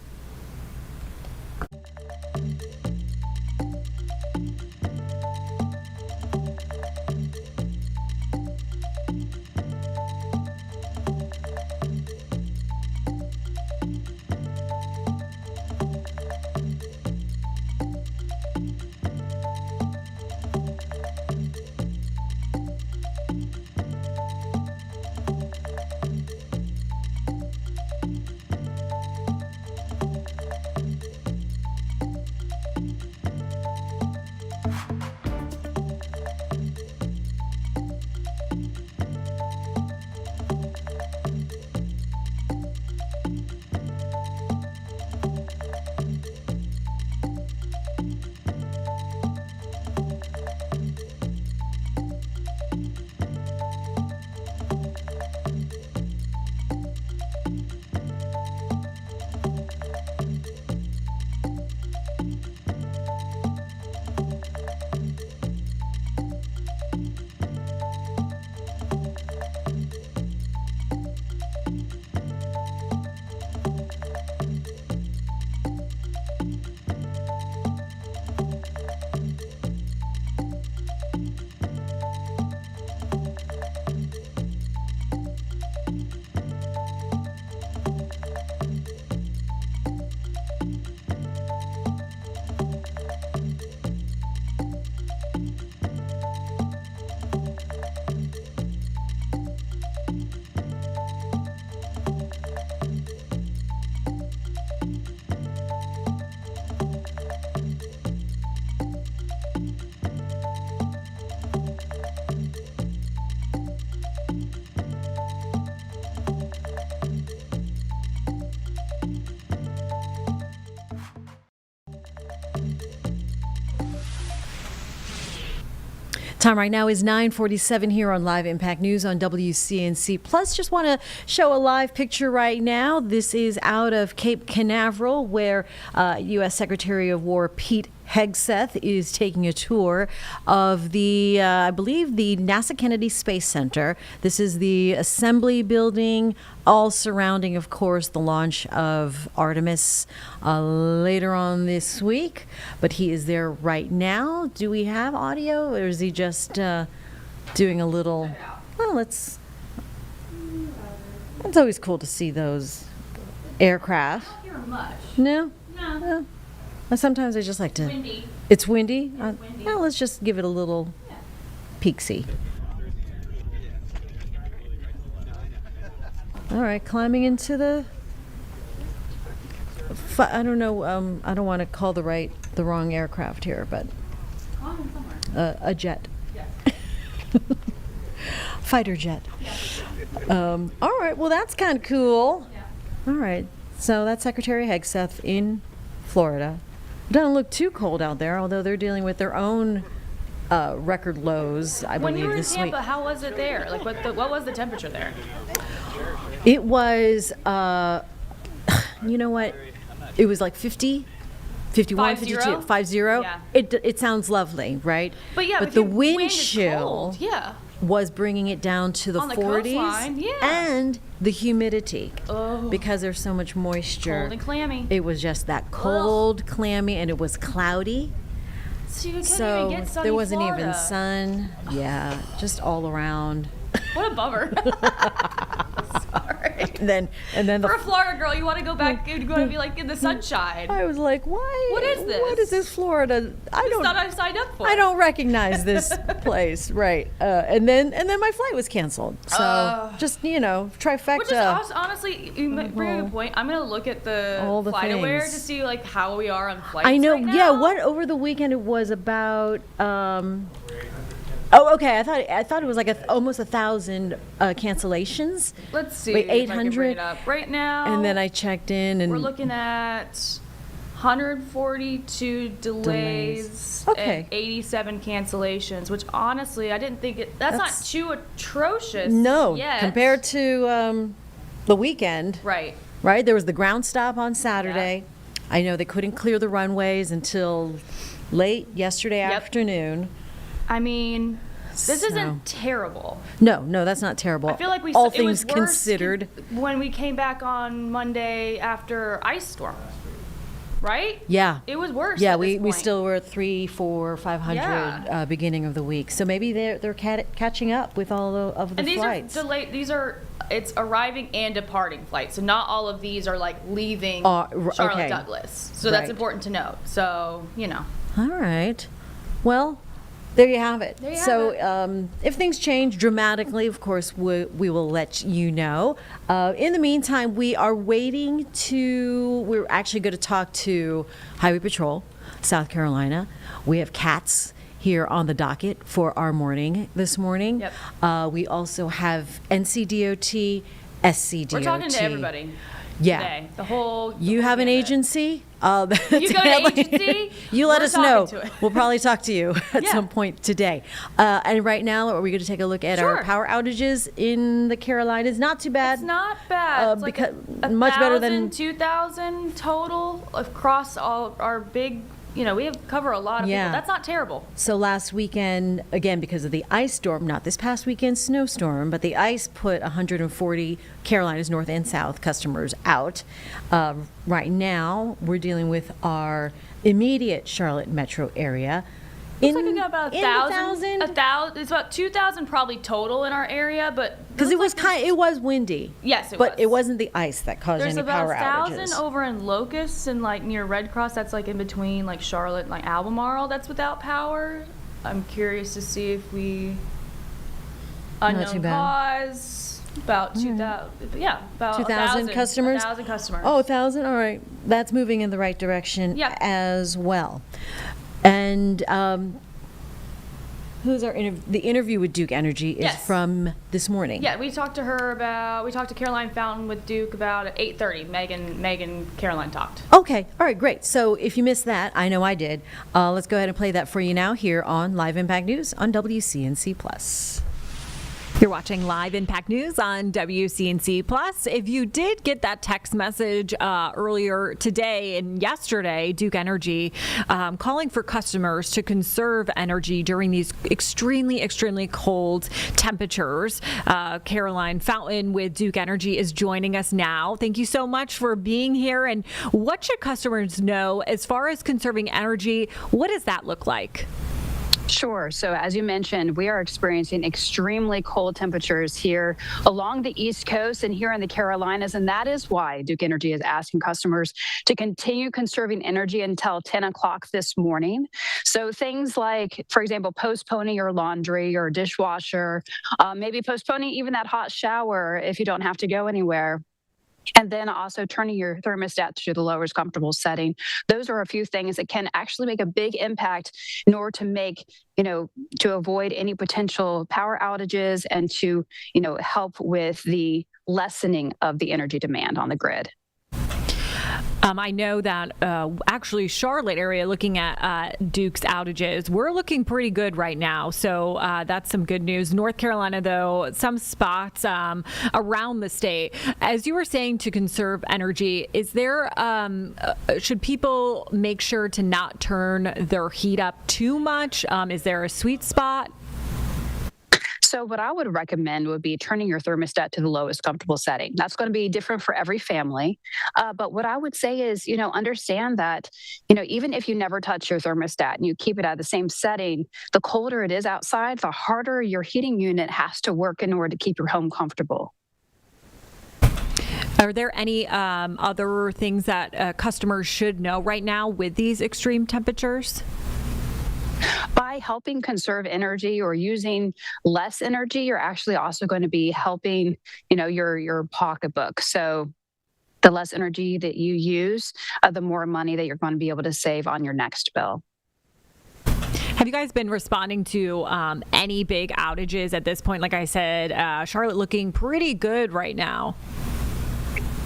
Time right now is 9:47 here on Live Impact News on WCNC. Plus, just want to show a live picture right now. This is out of Cape Canaveral, where U.S. Secretary of War Pete Hegseth is taking a tour of the, I believe, the NASA Kennedy Space Center. This is the assembly building, all surrounding, of course, the launch of Artemis later on this week. But he is there right now. Do we have audio, or is he just doing a little? Well, it's always cool to see those aircraft. I don't hear much. No? No. Sometimes I just like to. Windy. It's windy? It's windy. Well, let's just give it a little peek-see. All right, climbing into the. I don't know. I don't want to call the wrong aircraft here, but a jet. Yes. Fighter jet. All right. Well, that's kind of cool. Yeah. All right. So that's Secretary Hegseth in Florida. Doesn't look too cold out there, although they're dealing with their own record lows, I When believe, you were in this Tampa, week. how was it there? Like, what was the temperature there? It was, you know what? It was like 50, 51, 50? 52, 50. Yeah. It sounds lovely, right? But yeah, but if the your wind wind is chill cold, yeah. was bringing it down to the On the 40s, coastline, yeah. and the humidity, Oh. because there's so much moisture. Cold and clammy. It was just that cold, clammy, and it was cloudy. So you couldn't So even get sunny there wasn't even Florida. sun. Yeah, just all around. What a bummer. Sorry. And then For a Florida girl, you want to go back, you want to be like in the sunshine. I was like, why? What is this? What is this Florida? I It's not I signed up for. I don't recognize this place, right? And then my flight was canceled. So just trifecta. Which is honestly, you bring a good point. I'm gonna look at the All the flight aware to things. see like how we are on flights. I know. Right now. Yeah. What over the weekend it was about. Oh, okay. I thought it was like almost 1,000 cancellations. Let's see. Wait, if I can bring 800. it up right now. And then I checked in, and we're looking at 142 delays Okay. and 87 cancellations, which honestly I didn't think that's not too atrocious. No, yet. compared to the weekend. Right. Right. There was the ground stop on Saturday. I know they couldn't clear the runways until late yesterday afternoon. I mean, this So- isn't terrible. No, that's not terrible. I feel like all it was things worse considered. when we came back on Monday after ice storm, right? Yeah. It was worse. Yeah, at this we point. still were at 300, 400, 500 Yeah. beginning of the week. So maybe they're catching up with all of the And these flights. are delayed. It's arriving and departing flights. So not all of these are like leaving Charlotte okay. Douglas. So Right. that's important to note. So, All right. Well, there you have it. There you So have it. if things change dramatically, of course, we will let you know. In the meantime, we're actually going to talk to Highway Patrol, South Carolina. We have CATS here on the docket for our morning this morning. Yep. We also have NCDOT, SCDOT. we're talking to everybody. Yeah. Today. The whole. You have an agency? You go to agency? You let We're us know. talking to it. We'll probably talk to you at Yeah. some point today. And right now, are we going to take a look at our Sure. power outages in the Carolinas? Not too bad. It's not bad. It's like because a much better than 1,000, 2,000 total across all our big. We cover a lot of Yeah. people. That's not terrible. So last weekend, again, because of the ice storm, not this past weekend's snowstorm, but the ice put 140 Carolinas North and South customers out. Right now, we're dealing with our immediate Charlotte metro area. Looks like we got about in 1,000. 1,000. It's about 2,000 probably total in our area, but Because it was it was windy. Yes, it but was. it wasn't the ice that caused There's any about power 1,000 outages. over in Locust and like near Red Cross. That's like in between like Charlotte and like Albemarle. That's without power. I'm curious to see if we Not too unknown bad. cause about 2,000. Yeah, about 2,000 customers? 1,000 customers. Oh, 1,000? All right. That's moving in the right direction Yep. as well. And Who's our the interview with Duke Energy is from this morning. Yeah, we talked to Caroline Fountain with Duke about at 8:30. Megan Caroline talked. Okay, all right, great. So if you missed that, I know I did. Let's go ahead and play that for you now here on Live Impact News on WCNC Plus. You're watching Live Impact News on WCNC Plus. If you did get that text message earlier today and yesterday, Duke Energy calling for customers to conserve energy during these extremely, extremely cold temperatures. Caroline Fountain with Duke Energy is joining us now. Thank you so much for being here. And what should customers know as far as conserving energy? What does that look like? Sure. So as you mentioned, we are experiencing extremely cold temperatures here along the East Coast and here in the Carolinas. And that is why Duke Energy is asking customers to continue conserving energy until 10 o'clock this morning. So things like, for example, postponing your laundry or dishwasher, maybe postponing even that hot shower if you don't have to go anywhere. And then also turning your thermostat to the lowest comfortable setting. Those are a few things that can actually make a big impact in order to make, to avoid any potential power outages and to, help with the lessening of the energy demand on the grid. I know that actually Charlotte area, looking at Duke's outages, we're looking pretty good right now. So that's some good news. North Carolina, though, some spots around the state. As you were saying, to conserve energy, is there should people make sure to not turn their heat up too much? Is there a sweet spot? So what I would recommend would be turning your thermostat to the lowest comfortable setting. That's going to be different for every family. But what I would say is, understand that, even if you never touch your thermostat and you keep it at the same setting, the colder it is outside, the harder your heating unit has to work in order to keep your home comfortable. Are there any other things that customers should know right now with these extreme temperatures? By helping conserve energy or using less energy, you're actually also going to be helping, your pocketbook. So the less energy that you use, the more money that you're going to be able to save on your next bill. Have you guys been responding to any big outages at this point? Like I said, Charlotte looking pretty good right now.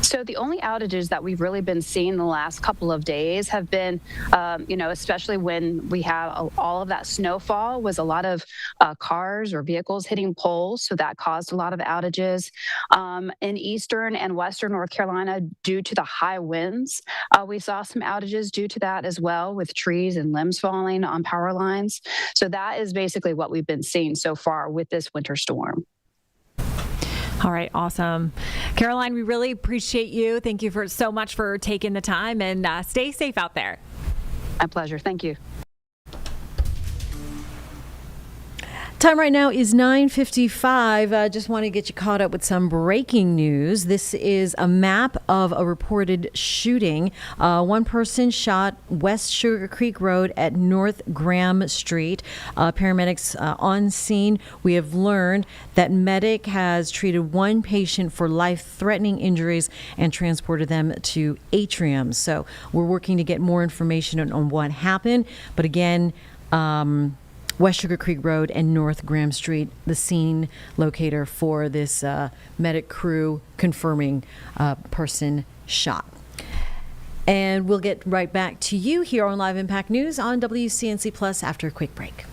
So the only outages that we've really been seeing the last couple of days have been, especially when we have all of that snowfall, was a lot of cars or vehicles hitting poles. So that caused a lot of outages. In eastern and western North Carolina, due to the high winds, we saw some outages due to that as well, with trees and limbs falling on power lines. So that is basically what we've been seeing so far with this winter storm. All right, awesome. Caroline, we really appreciate you. Thank you so much for taking the time, and stay safe out there. My pleasure. Thank you. Time right now is 9:55. Just want to get you caught up with some breaking news. This is a map of a reported shooting. One person shot West Sugar Creek Road at North Graham Street. Paramedics on scene. We have learned that medic has treated one patient for life-threatening injuries and transported them to Atrium. So we're working to get more information on what happened. But again, West Sugar Creek Road and North Graham Street, the scene locator for this medic crew confirming person shot. And we'll get right back to you here on Live Impact News on WCNC Plus after a quick break.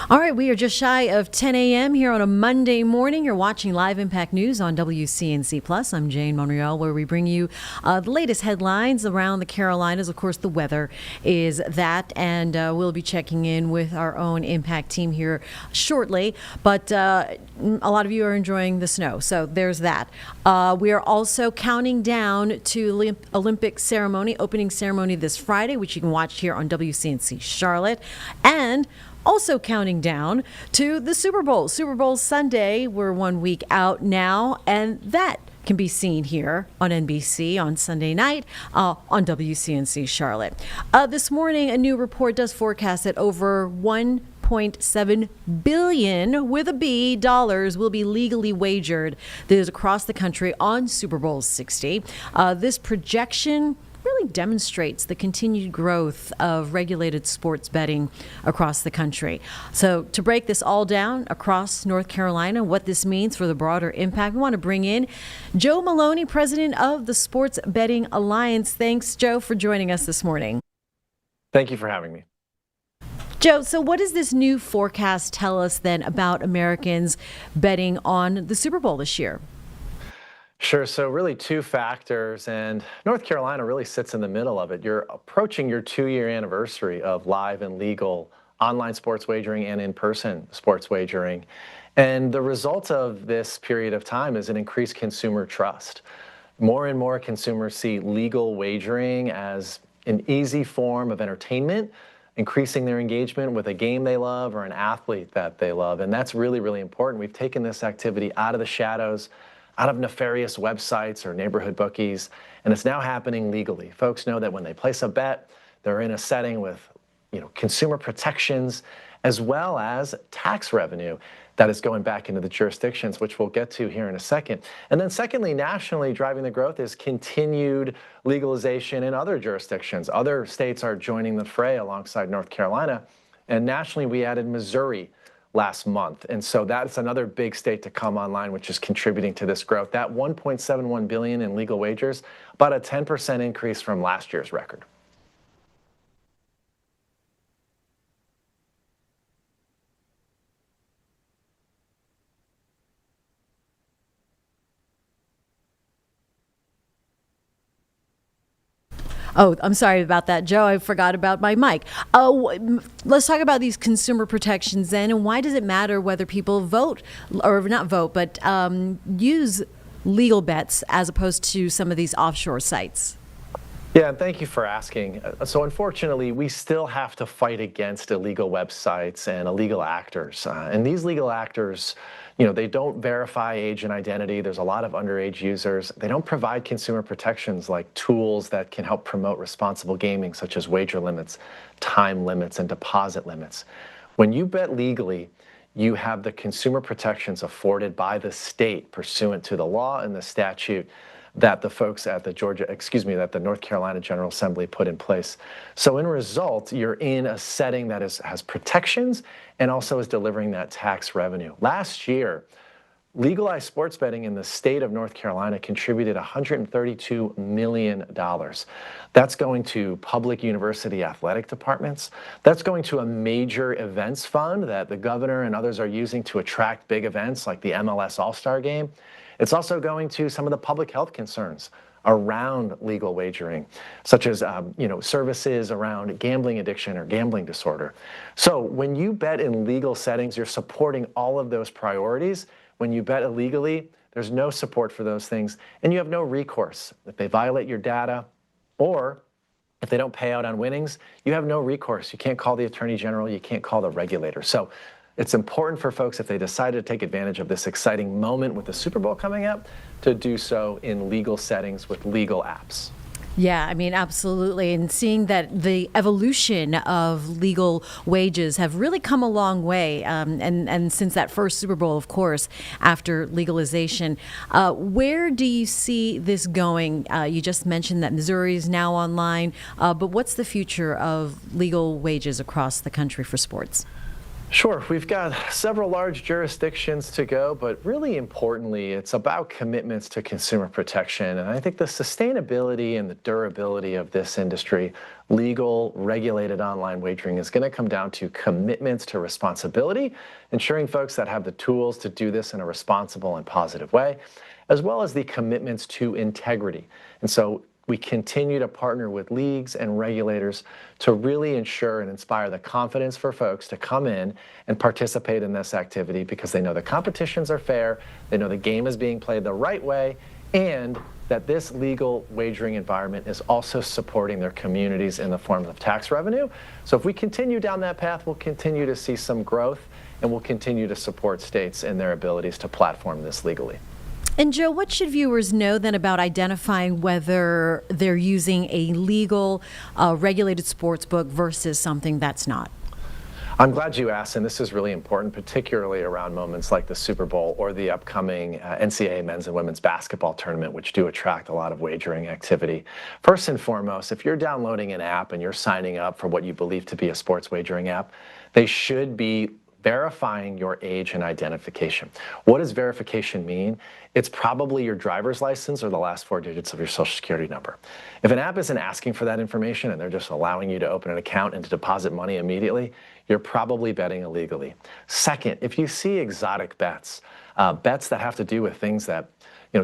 All right, we are just shy of 10 a.m. here on a Monday morning. You're watching Live Impact News on WCNC Plus. I'm Jane Monreal, where we bring you the latest headlines around the Carolinas. Of course, the weather is that, and we'll be checking in with our own Impact team here shortly. But a lot of you are enjoying the snow, so there's that. We are also counting down to Olympic ceremony, opening ceremony this Friday, which you can watch here on WCNC Charlotte, and also counting down to the Super Bowl. Super Bowl Sunday, we're 1 week out now, and that can be seen here on NBC on Sunday night on WCNC Charlotte. This morning, a new report does forecast that over $1.7 billion with a B dollars will be legally wagered. That is across the country on Super Bowl 60. This projection really demonstrates the continued growth of regulated sports betting across the country. So to break this all down across North Carolina, what this means for the broader impact, we want to bring in Joe Maloney, president of the Sports Betting Alliance. Thanks, Joe, for joining us this morning. Thank you for having me. Joe, so what does this new forecast tell us then about Americans betting on the Super Bowl this year? Sure. So really two factors, and North Carolina really sits in the middle of it. You're approaching your 2-year anniversary of live and legal online sports wagering and in-person sports wagering. And the result of this period of time is an increased consumer trust. More and more consumers see legal wagering as an easy form of entertainment, increasing their engagement with a game they love or an athlete that they love. And that's really, really important. We've taken this activity out of the shadows, out of nefarious websites or neighborhood bookies, and it's now happening legally. Folks know that when they place a bet, they're in a setting with, consumer protections as well as tax revenue that is going back into the jurisdictions, which we'll get to here in a second. And then secondly, nationally driving the growth is continued legalization in other jurisdictions. Other states are joining the fray alongside North Carolina, and nationally we added Missouri last month. And so that's another big state to come online, which is contributing to this growth. That $1.71 billion in legal wagers, about a 10% increase from last year's record. Oh, I'm sorry about that, Joe. I forgot about my mic. Let's talk about these consumer protections then, and why does it matter whether people vote, or not vote, but use legal bets as opposed to some of these offshore sites? Yeah, and thank you for asking. So unfortunately, we still have to fight against illegal websites and illegal actors. And these legal actors, they don't verify age and identity. There's a lot of underage users. They don't provide consumer protections like tools that can help promote responsible gaming, such as wager limits, time limits, and deposit limits. When you bet legally, you have the consumer protections afforded by the state pursuant to the law and the statute that the folks at that the North Carolina General Assembly put in place. So in result, you're in a setting that has protections and also is delivering that tax revenue. Last year, legalized sports betting in the state of North Carolina contributed $132 million. That's going to public university athletic departments. That's going to a major events fund that the governor and others are using to attract big events like the MLS All-Star Game. It's also going to some of the public health concerns around legal wagering, such as services around gambling addiction or gambling disorder. So when you bet in legal settings, you're supporting all of those priorities. When you bet illegally, there's no support for those things, and you have no recourse. If they violate your data, or if they don't pay out on winnings, you have no recourse. You can't call the Attorney General, you can't call the regulator. So it's important for folks, if they decide to take advantage of this exciting moment with the Super Bowl coming up, to do so in legal settings with legal apps. Yeah, I mean, absolutely. And seeing that the evolution of legal wages have really come a long way. And since that first Super Bowl, of course, after legalization, where do you see this going? You just mentioned that Missouri is now online, but what's the future of legal wages across the country for sports? Sure. We've got several large jurisdictions to go, but really importantly, it's about commitments to consumer protection. And I think the sustainability and the durability of this industry, legal, regulated online wagering, is going to come down to commitments to responsibility, ensuring folks that have the tools to do this in a responsible and positive way, as well as the commitments to integrity. And so we continue to partner with leagues and regulators to really ensure and inspire the confidence for folks to come in and participate in this activity because they know the competitions are fair, they know the game is being played the right way, and that this legal wagering environment is also supporting their communities in the form of tax revenue. So if we continue down that path, we'll continue to see some growth and we'll continue to support states in their abilities to platform this legally. And Joe, what should viewers know then about identifying whether they're using a legal, regulated sports book versus something that's not? I'm glad you asked, and this is really important, particularly around moments like the Super Bowl or the upcoming NCAA men's and women's basketball tournament, which do attract a lot of wagering activity. First and foremost, if you're downloading an app and you're signing up for what you believe to be a sports wagering app, they should be verifying your age and identification. What does verification mean? It's probably your driver's license or the last 4 digits of your social security number. If an app isn't asking for that information and they're just allowing you to open an account and to deposit money immediately, you're probably betting illegally. Second, if you see exotic bets, bets that have to do with things that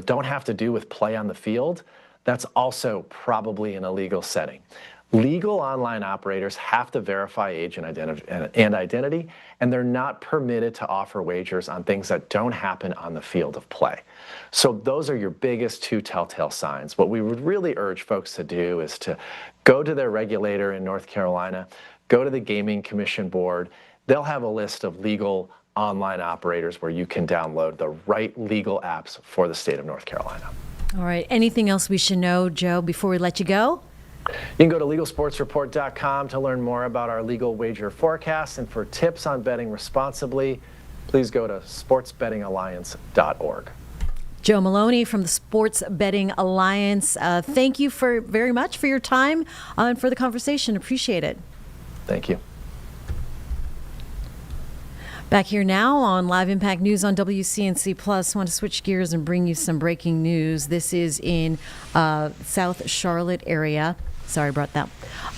don't have to do with play on the field, that's also probably an illegal setting. Legal online operators have to verify age and identity, and they're not permitted to offer wagers on things that don't happen on the field of play. So those are your biggest 2 telltale signs. What we would really urge folks to do is to go to their regulator in North Carolina, go to the Gaming Commission Board. They'll have a list of legal online operators where you can download the right legal apps for the state of North Carolina. All right. Anything else we should know, Joe, before we let you go? You can go to legalsportsreport.com to learn more about our legal wager forecast, and for tips on betting responsibly, please go to sportsbettingalliance.org. Joe Maloney from the Sports Betting Alliance. Thank you very much for your time and for the conversation. Appreciate it. Thank you. Back here now on Live Impact News on WCNC Plus. I want to switch gears and bring you some breaking news. This is in South Charlotte area. Sorry about that.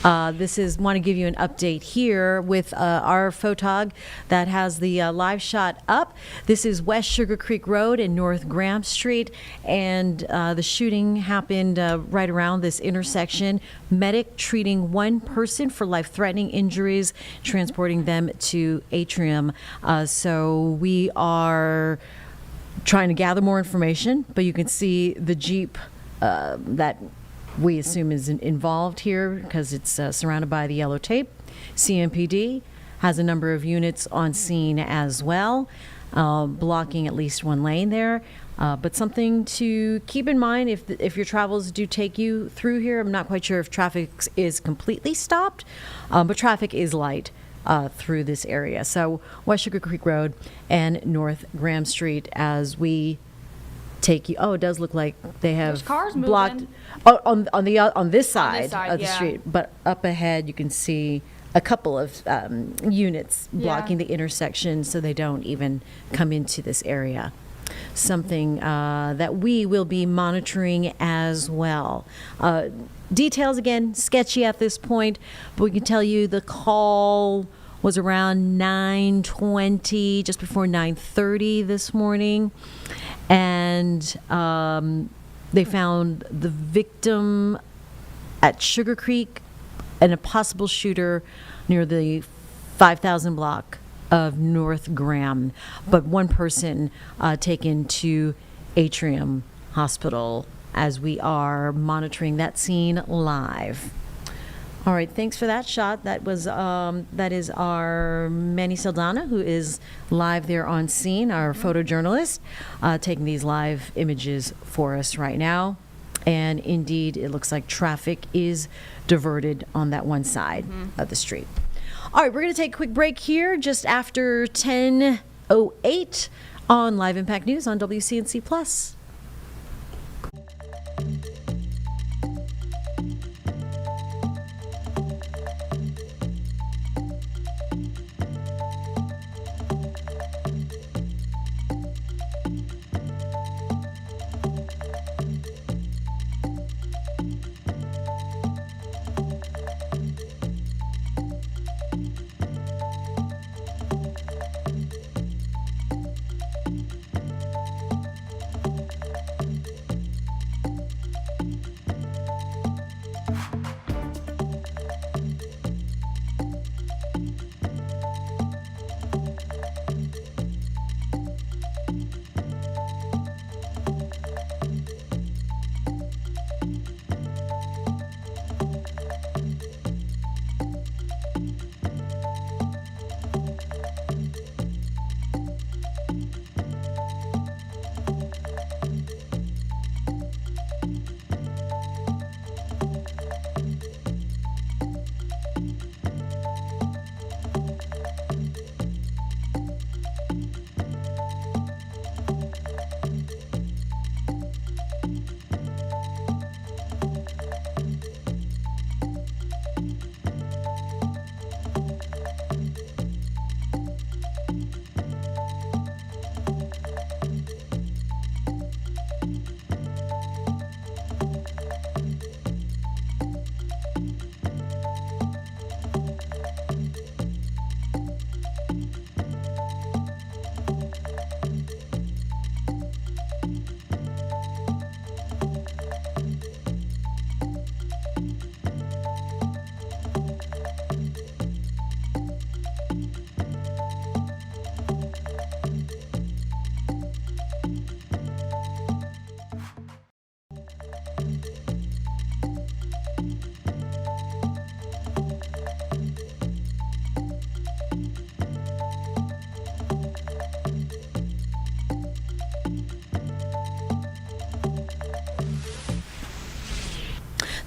Want to give you an update here with our photog that has the live shot up. This is West Sugar Creek Road and North Graham Street, and the shooting happened right around this intersection. Medic treating one person for life-threatening injuries, transporting them to Atrium. So we are trying to gather more information, but you can see the Jeep that we assume is involved here because it's surrounded by the yellow tape. CMPD has a number of units on scene as well, blocking at least one lane there. But something to keep in mind if your travels do take you through here. I'm not quite sure if traffic is completely stopped, but traffic is light through this area. So West Sugar Creek Road and North Graham Street as we take you. Oh, it does look like they have cars blocked on this side of the street, but up ahead you can see a couple of units blocking the intersection so they don't even come into this area. Something that we will be monitoring as well. Details again sketchy at this point, but we can tell you the call was around 9:20, just before 9:30 this morning. And they found the victim at Sugar Creek and a possible shooter near the 5000 block of North Graham. But one person taken to Atrium Hospital as we are monitoring that scene live. All right, thanks for that shot. That is our Manny Saldana, who is live there on scene, our photojournalist, taking these live images for us right now. And indeed, it looks like traffic is diverted on that one side of the street. All right, we're going to take a quick break here just after 10:08 on Live Impact News on WCNC Plus.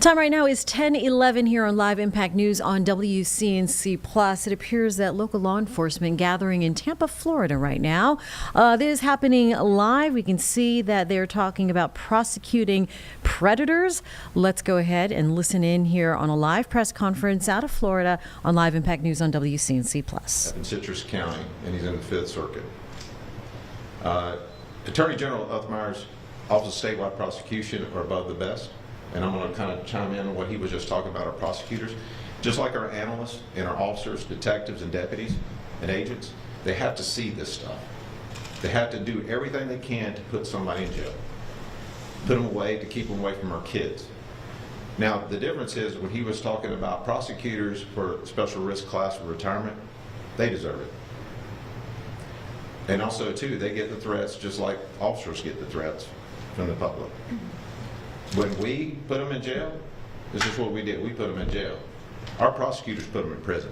Time right now is 10:11 here on Live Impact News on WCNC Plus. It appears that local law enforcement gathering in Tampa, Florida right now. This is happening live. We can see that they're talking about prosecuting predators. Let's go ahead and listen in here on a live press conference out of Florida on Live Impact News on WCNC Plus. In Citrus County, and he's in the Fifth Circuit. Attorney General Uthmeier's Office of Statewide Prosecution are above the best. And I'm going to kind of chime in on what he was just talking about, our prosecutors. Just like our analysts and our officers, detectives and deputies and agents, they have to see this stuff. They have to do everything they can to put somebody in jail. Put them away, to keep them away from our kids. Now, the difference is when he was talking about prosecutors for special risk class for retirement, they deserve it. And also, too, they get the threats just like officers get the threats from the public. When we put them in jail, this is what we did. We put them in jail. Our prosecutors put them in prison.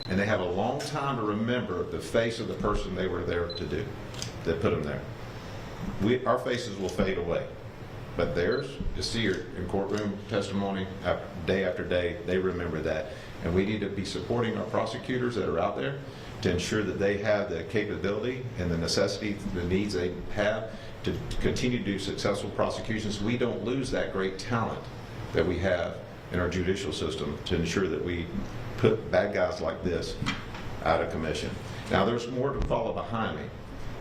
And they have a long time to remember the face of the person they were there to do, that put them there. Our faces will fade away. But theirs, to see her in courtroom testimony day after day, they remember that. And we need to be supporting our prosecutors that are out there to ensure that they have the capability and the necessity, the needs they have to continue to do successful prosecutions. We don't lose that great talent that we have in our judicial system to ensure that we put bad guys like this out of commission. Now, there's more to follow behind me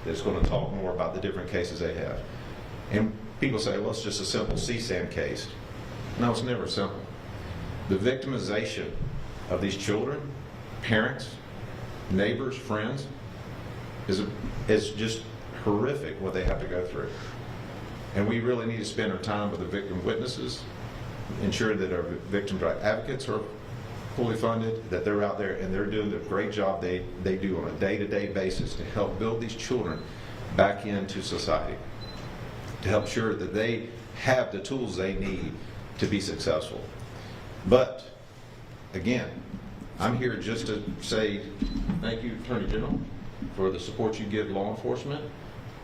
that's going to talk more about the different cases they have. And people say, well, it's just a simple CSAM case. No, it's never simple. The victimization of these children, parents, neighbors, friends, is just horrific what they have to go through. And we really need to spend our time with the victim witnesses, ensure that our victim advocates are fully funded, that they're out there and they're doing the great job they do on a day-to-day basis to help build these children back into society, to help sure that they have the tools they need to be successful. But again, I'm here just to say thank you, Attorney General, for the support you give law enforcement.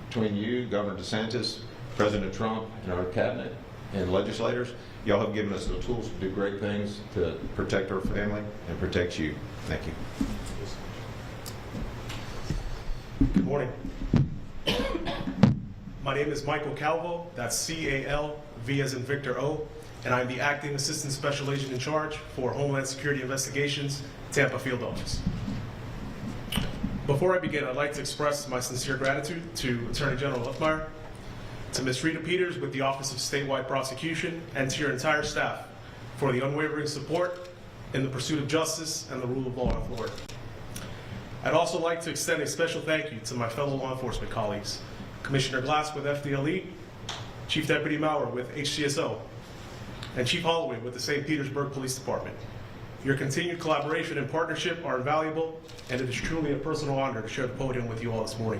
Between you, Governor DeSantis, President Trump, and our cabinet and legislators, y'all have given us the tools to do great things to protect our family and protect you. Thank you. Good morning. My name is Michael Calvo, that's C-A-L-V as in Victor O, and I'm the Acting Assistant Special Agent in charge for Homeland Security Investigations, Tampa Field Office. Before I begin, I'd like to express my sincere gratitude to Attorney General Uthmeier, to Ms. Rita Peters with the Office of Statewide Prosecution, and to your entire staff for the unwavering support in the pursuit of justice and the rule of law in Florida. I'd also like to extend a special thank you to my fellow law enforcement colleagues, Commissioner Glass with FDLE, Chief Deputy Maurer with HCSO, and Chief Holloway with the St. Petersburg Police Department. Your continued collaboration and partnership are invaluable, and it is truly a personal honor to share the podium with you all this morning.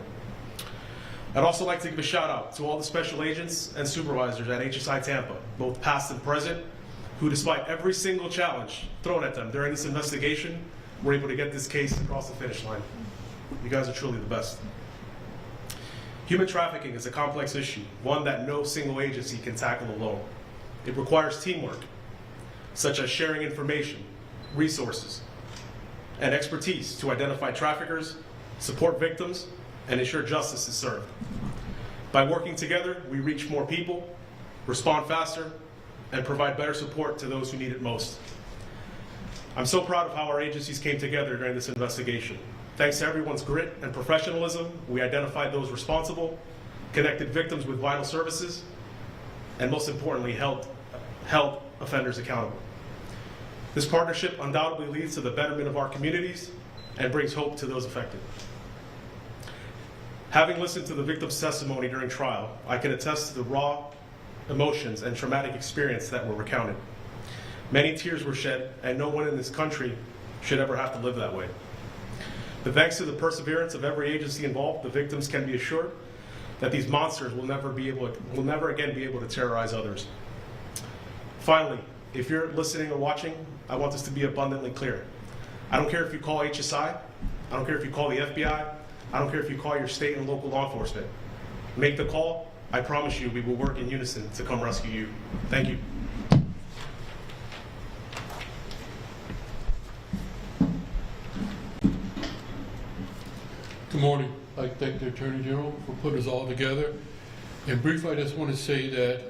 I'd also like to give a shout out to all the special agents and supervisors at HSI Tampa, both past and present, who despite every single challenge thrown at them during this investigation, were able to get this case across the finish line. You guys are truly the best. Human trafficking is a complex issue, one that no single agency can tackle alone. It requires teamwork, such as sharing information, resources, and expertise to identify traffickers, support victims, and ensure justice is served. By working together, we reach more people, respond faster, and provide better support to those who need it most. I'm so proud of how our agencies came together during this investigation. Thanks to everyone's grit and professionalism, we identified those responsible, connected victims with vital services, and most importantly, held offenders accountable. This partnership undoubtedly leads to the betterment of our communities and brings hope to those affected. Having listened to the victim's testimony during trial, I can attest to the raw emotions and traumatic experience that were recounted. Many tears were shed, and no one in this country should ever have to live that way. But thanks to the perseverance of every agency involved, the victims can be assured that these monsters will never again be able to terrorize others. Finally, if you're listening or watching, I want this to be abundantly clear. I don't care if you call HSI, I don't care if you call the FBI, I don't care if you call your state and local law enforcement. Make the call. I promise you we will work in unison to come rescue you. Thank you. Good morning. I'd like to thank the Attorney General for putting us all together. And briefly, I just want to say that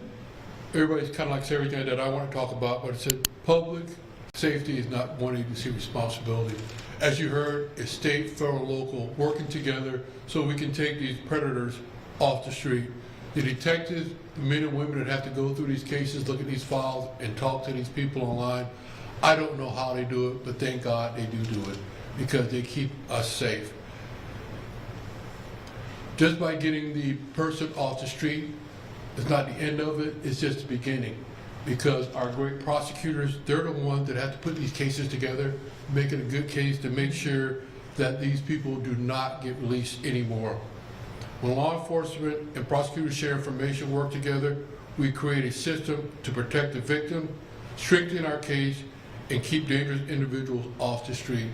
everybody's kind of likes everything that I want to talk about, but it's that public safety is not one agency responsibility. As you heard, it's state, federal, local, working together so we can take these predators off the street. The detectives, the men and women that have to go through these cases, look at these files, and talk to these people online, I don't know how they do it, but thank God they do it because they keep us safe. Just by getting the person off the street is not the end of it, it's just the beginning. Because our great prosecutors, they're the ones that have to put these cases together, make it a good case to make sure that these people do not get released anymore. When law enforcement and prosecutors share information, work together, we create a system to protect the victim, strengthen our case, and keep dangerous individuals off the street.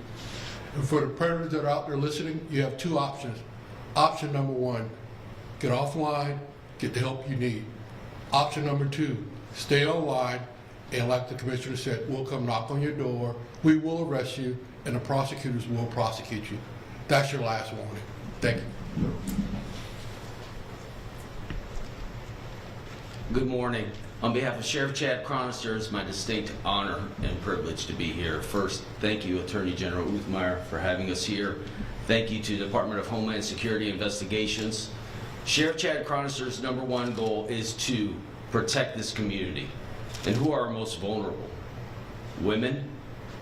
And for the predators that are out there listening, you have two options. Option number one, get offline, get the help you need. Option number two, stay online, and like the commissioner said, we'll come knock on your door, we will arrest you, and the prosecutors will prosecute you. That's your last warning. Thank you. Good morning. On behalf of Sheriff Chad Chronister, it's my distinct honor and privilege to be here. First, thank you, Attorney General Uthmeyer, for having us here. Thank you to the Department of Homeland Security Investigations. Sheriff Chad Chronister's #1 goal is to protect this community. And who are our most vulnerable? Women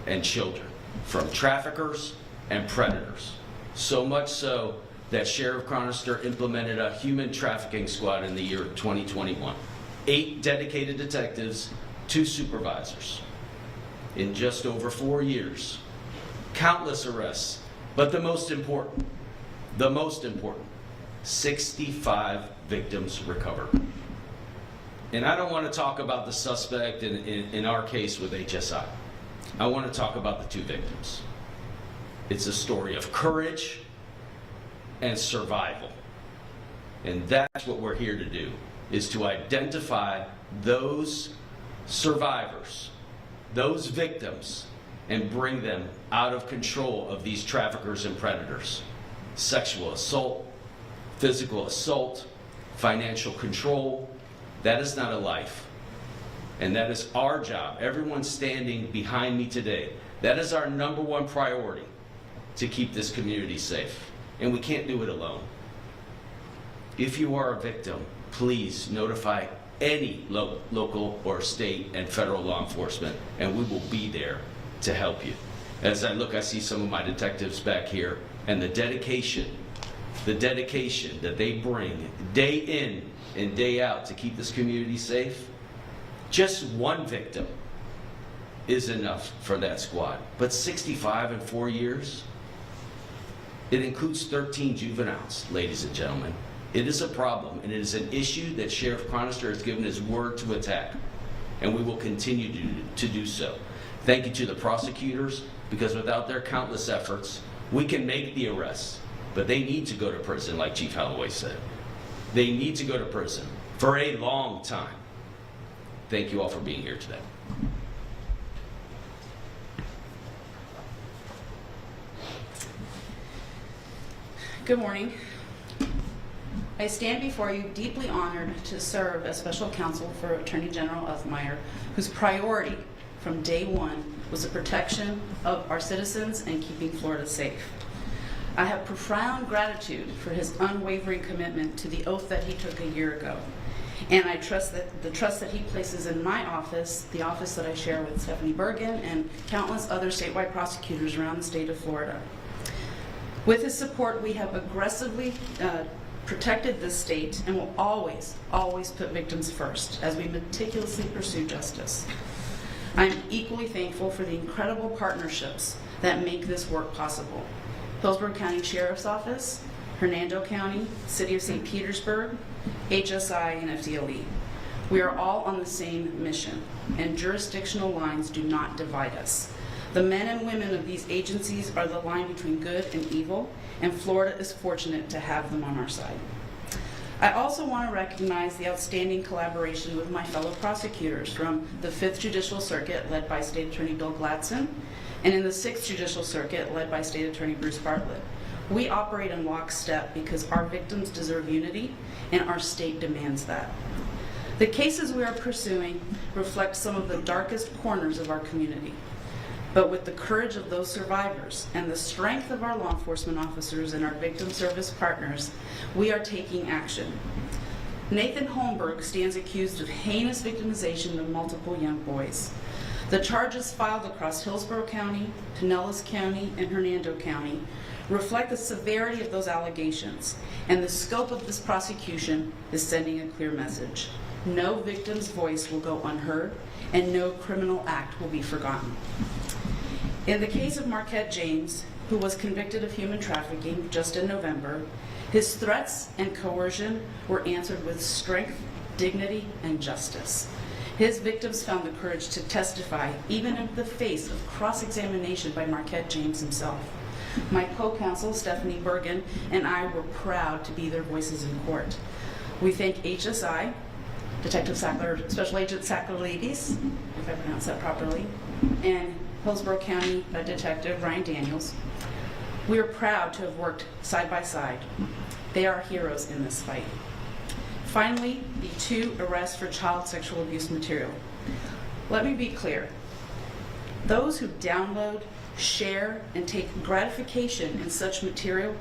and children, from traffickers and predators. So much so that Sheriff Chronister implemented a human trafficking squad in the year 2021. 8 dedicated detectives, 2 supervisors. In just over 4 years, countless arrests, but the most important, 65 victims recovered. And I don't want to talk about the suspect in our case with HSI. I want to talk about the 2 victims. It's a story of courage and survival. And that's what we're here to do, is to identify those survivors, those victims, and bring them out of control of these traffickers and predators. Sexual assault, physical assault, financial control, that is not a life. And that is our job. Everyone standing behind me today, that is our #1 priority, to keep this community safe. And we can't do it alone. If you are a victim, please notify any local or state and federal law enforcement, and we will be there to help you. As I look, I see some of my detectives back here, and the dedication that they bring day in and day out to keep this community safe. Just 1 victim is enough for that squad, but 65 in 4 years, it includes 13 juveniles, ladies and gentlemen. It is a problem, and it is an issue that Sheriff Chronister has given his word to attack, and we will continue to do so. Thank you to the prosecutors, because without their countless efforts, we can make the arrests, but they need to go to prison, like Chief Holloway said. They need to go to prison for a long time. Thank you all for being here today. Good morning. I stand before you deeply honored to serve as special counsel for Attorney General Uthmeyer, whose priority from day one was the protection of our citizens and keeping Florida safe. I have profound gratitude for his unwavering commitment to the oath that he took a year ago. And I trust that the trust that he places in my office, the office that I share with Stephanie Bergen and countless other statewide prosecutors around the state of Florida. With his support, we have aggressively protected this state and will always, always put victims first as we meticulously pursue justice. I am equally thankful for the incredible partnerships that make this work possible. Hillsborough County Sheriff's Office, Hernando County, City of St. Petersburg, HSI, and FDLE. We are all on the same mission, and jurisdictional lines do not divide us. The men and women of these agencies are the line between good and evil, and Florida is fortunate to have them on our side. I also want to recognize the outstanding collaboration with my fellow prosecutors from the 5th Judicial Circuit, led by State Attorney Bill Gladson, and in the 6th Judicial Circuit, led by State Attorney Bruce Bartlett. We operate in lockstep because our victims deserve unity and our state demands that. The cases we are pursuing reflect some of the darkest corners of our community. But with the courage of those survivors and the strength of our law enforcement officers and our victim service partners, we are taking action. Nathan Holmberg stands accused of heinous victimization of multiple young boys. The charges filed across Hillsborough County, Pinellas County, and Hernando County reflect the severity of those allegations, and the scope of this prosecution is sending a clear message. No victim's voice will go unheard, and no criminal act will be forgotten. In the case of Marquette James, who was convicted of human trafficking just in November, his threats and coercion were answered with strength, dignity, and justice. His victims found the courage to testify, even in the face of cross-examination by Marquette James himself. My co-counsel, Stephanie Bergen, and I were proud to be their voices in court. We thank HSI, Detective Sackler, Special Agent Sackler-Levies, if I pronounce that properly, and Hillsborough County Detective Ryan Daniels. We are proud to have worked side by side. They are heroes in this fight. Finally, the 2 arrests for child sexual abuse material. Let me be clear. Those who download, share, and take gratification in such material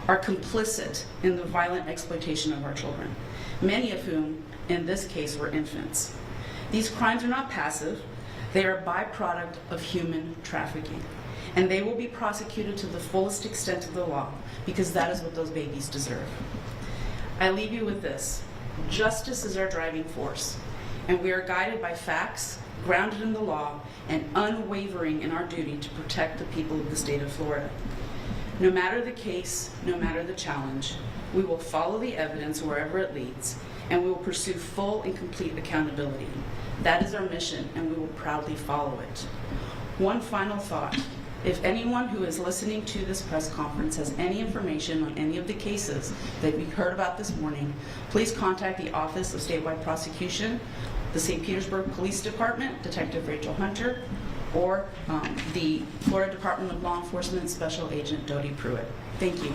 are complicit in the violent exploitation of our children, many of whom, in this case, were infants. These crimes are not passive. They are a byproduct of human trafficking, and they will be prosecuted to the fullest extent of the law because that is what those babies deserve. I leave you with this. Justice is our driving force, and we are guided by facts, grounded in the law, and unwavering in our duty to protect the people of the state of Florida. No matter the case, no matter the challenge, we will follow the evidence wherever it leads, and we will pursue full and complete accountability. That is our mission, and we will proudly follow it. One final thought. If anyone who is listening to this press conference has any information on any of the cases that we heard about this morning, please contact the Office of Statewide Prosecution, the St. Petersburg Police Department, Detective Rachel Hunter, or the Florida Department of Law Enforcement Special Agent Dodie Pruitt. Thank you.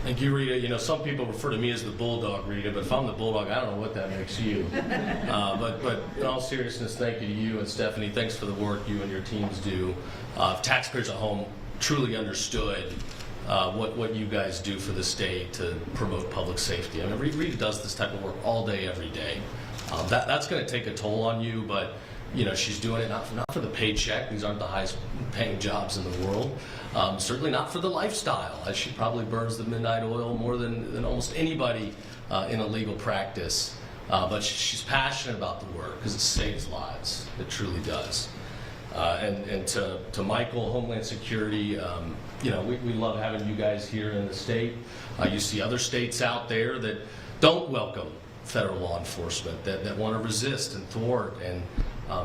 Thank you, Rita. You know, some people refer to me as the bulldog, Rita, but if I'm the bulldog, I don't know what that makes you. But in all seriousness, thank you to you and Stephanie. Thanks for the work you and your teams do. If taxpayers at home truly understood what you guys do for the state to promote public safety. I mean, Rita does this type of work all day, every day. That's going to take a toll on you, but you know, she's doing it not for the paycheck. These aren't the highest paying jobs in the world. Certainly not for the lifestyle, as she probably burns the midnight oil more than almost anybody in a legal practice. But she's passionate about the work because it saves lives. It truly does. And to Michael, Homeland Security, you know, we love having you guys here in the state. You see other states out there that don't welcome federal law enforcement, that want to resist and thwart and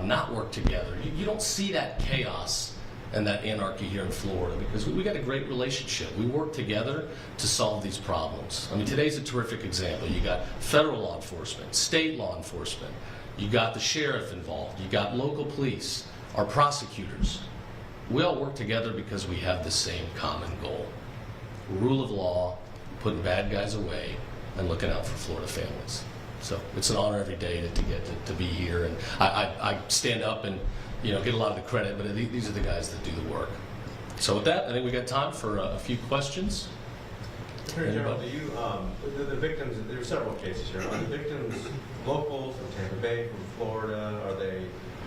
not work together. You don't see that chaos and that anarchy here in Florida because we got a great relationship. We work together to solve these problems. I mean, today's a terrific example. You got federal law enforcement, state law enforcement, you got the sheriff involved, you got local police, our prosecutors. We all work together because we have the same common goal. Rule of law, putting bad guys away, and looking out for Florida families. So it's an honor every day to get to be here, and I stand up and get a lot of the credit, but these are the guys that do the work. So with that, I think we got time for a few questions. Attorney General, do you the victims? There are several cases here. Are the victims local from Tampa Bay, from Florida? Are they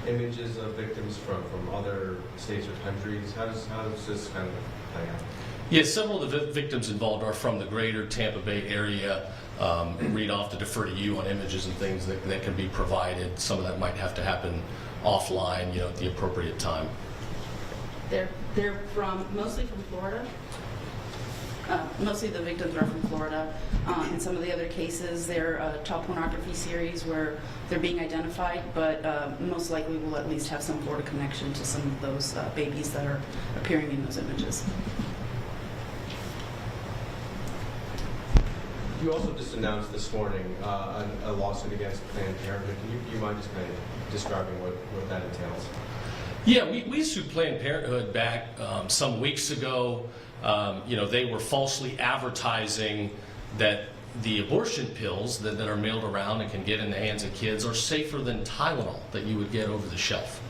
images of victims from other states or countries? How does this kind of play out? Yes, several of the victims involved are from the greater Tampa Bay area. Read off to defer to you on images and things that can be provided. Some of that might have to happen offline, at the appropriate time. They're mostly from Florida. Mostly the victims are from Florida. In some of the other cases, they're child pornography series where they're being identified, but most likely we'll at least have some Florida connection to some of those babies that are appearing in those images. You also just announced this morning a lawsuit against Planned Parenthood. Do you mind just kind of describing what that entails? Yeah, we sued Planned Parenthood back some weeks ago. They were falsely advertising that the abortion pills that are mailed around and can get in the hands of kids are safer than Tylenol that you would get over the shelf.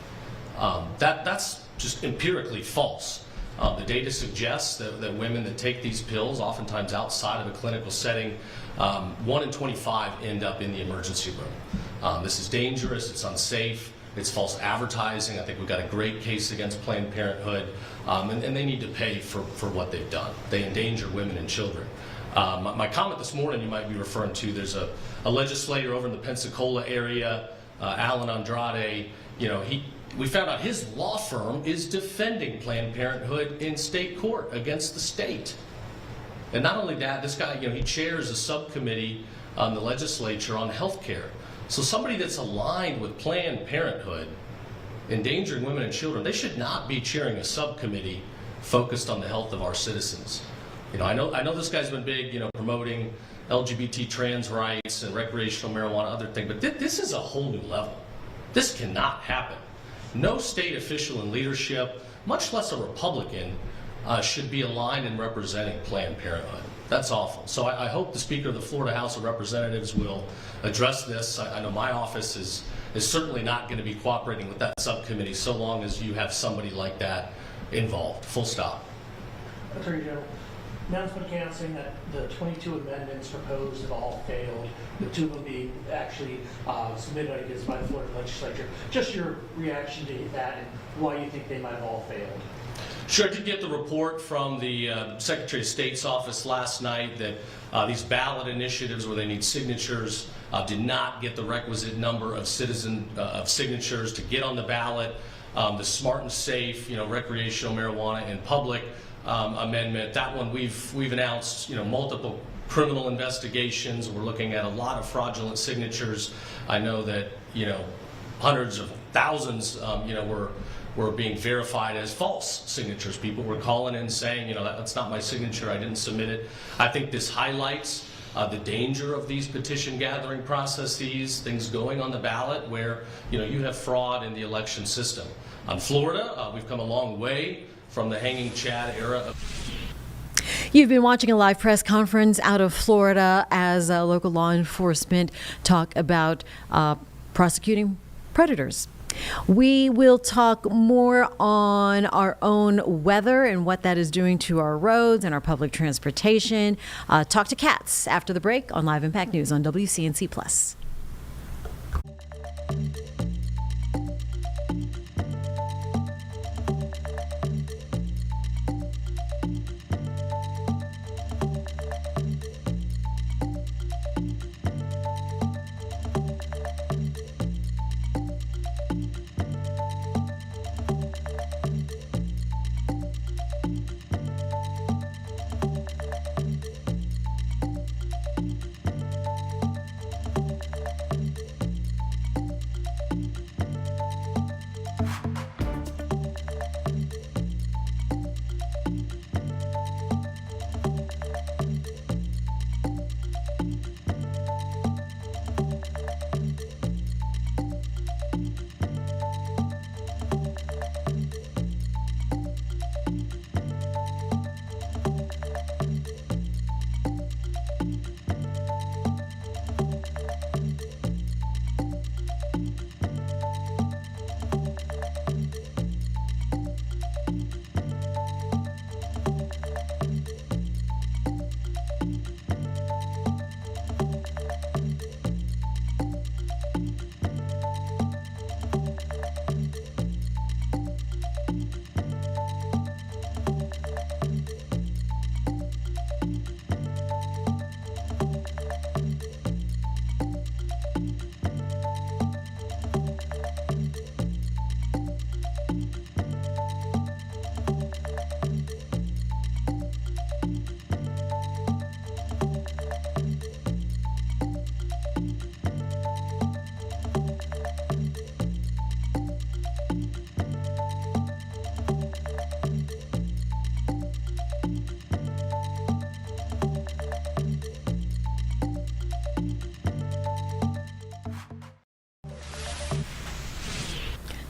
That's just empirically false. The data suggests that women that take these pills, oftentimes outside of a clinical setting, 1 in 25 end up in the emergency room. This is dangerous, it's unsafe, it's false advertising. I think we've got a great case against Planned Parenthood, and they need to pay for what they've done. They endanger women and children. My comment this morning you might be referring to, there's a legislator over in the Pensacola area, Alan Andrade. We found out his law firm is defending Planned Parenthood in state court against the state. And not only that, this guy, he chairs a subcommittee on the legislature on health care. So somebody that's aligned with Planned Parenthood, endangering women and children, they should not be chairing a subcommittee focused on the health of our citizens. I know this guy's been big, promoting LGBT trans rights and recreational marijuana, other things, but this is a whole new level. This cannot happen. No state official in leadership, much less a Republican, should be aligned in representing Planned Parenthood. That's awful. So I hope the Speaker of the Florida House of Representatives will address this. I know my office is certainly not going to be cooperating with that subcommittee so long as you have somebody like that involved. Full stop. Attorney General, announcement announcing that the 22 amendments proposed have all failed, the 2 of them being actually submitted, I guess, by the Florida legislature. Just your reaction to that and why you think they might have all failed. Sure, I did get the report from the Secretary of State's office last night that these ballot initiatives where they need signatures did not get the requisite number of signatures to get on the ballot. The smart and safe, recreational marijuana in public amendment, that one we've announced, multiple criminal investigations. We're looking at a lot of fraudulent signatures. I know that, hundreds of thousands, were being verified as false signatures. People were calling in saying, that's not my signature, I didn't submit it. I think this highlights the danger of these petition gathering processes, things going on the ballot where, you have fraud in the election system. On Florida, we've come a long way from the hanging Chad era. You've been watching a live press conference out of Florida as local law enforcement talk about prosecuting predators. We will talk more on our own weather and what that is doing to our roads and our public transportation. Talk to Cats after the break on Live Impact News on WCNC Plus.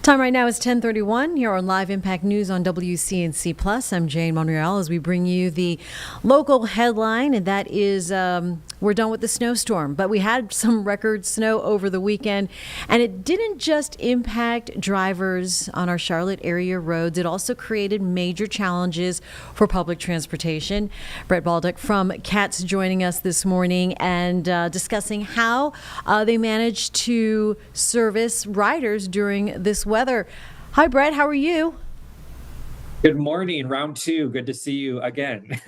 Time right now is 10:31 here on Live Impact News on WCNC Plus. I'm Jane Monreal as we bring you the local headline, and that is we're done with the snowstorm. But we had some record snow over the weekend, and it didn't just impact drivers on our Charlotte area roads. It also created major challenges for public transportation. Brett Baldock from CATS joining us this morning and discussing how they managed to service riders during this weather. Hi, Brett. How are you? Good morning. Round two. Good to see you again.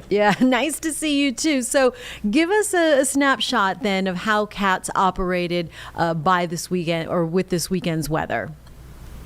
Yeah, nice to see you too. So give us a snapshot then of how CATS operated by this weekend or with this weekend's weather.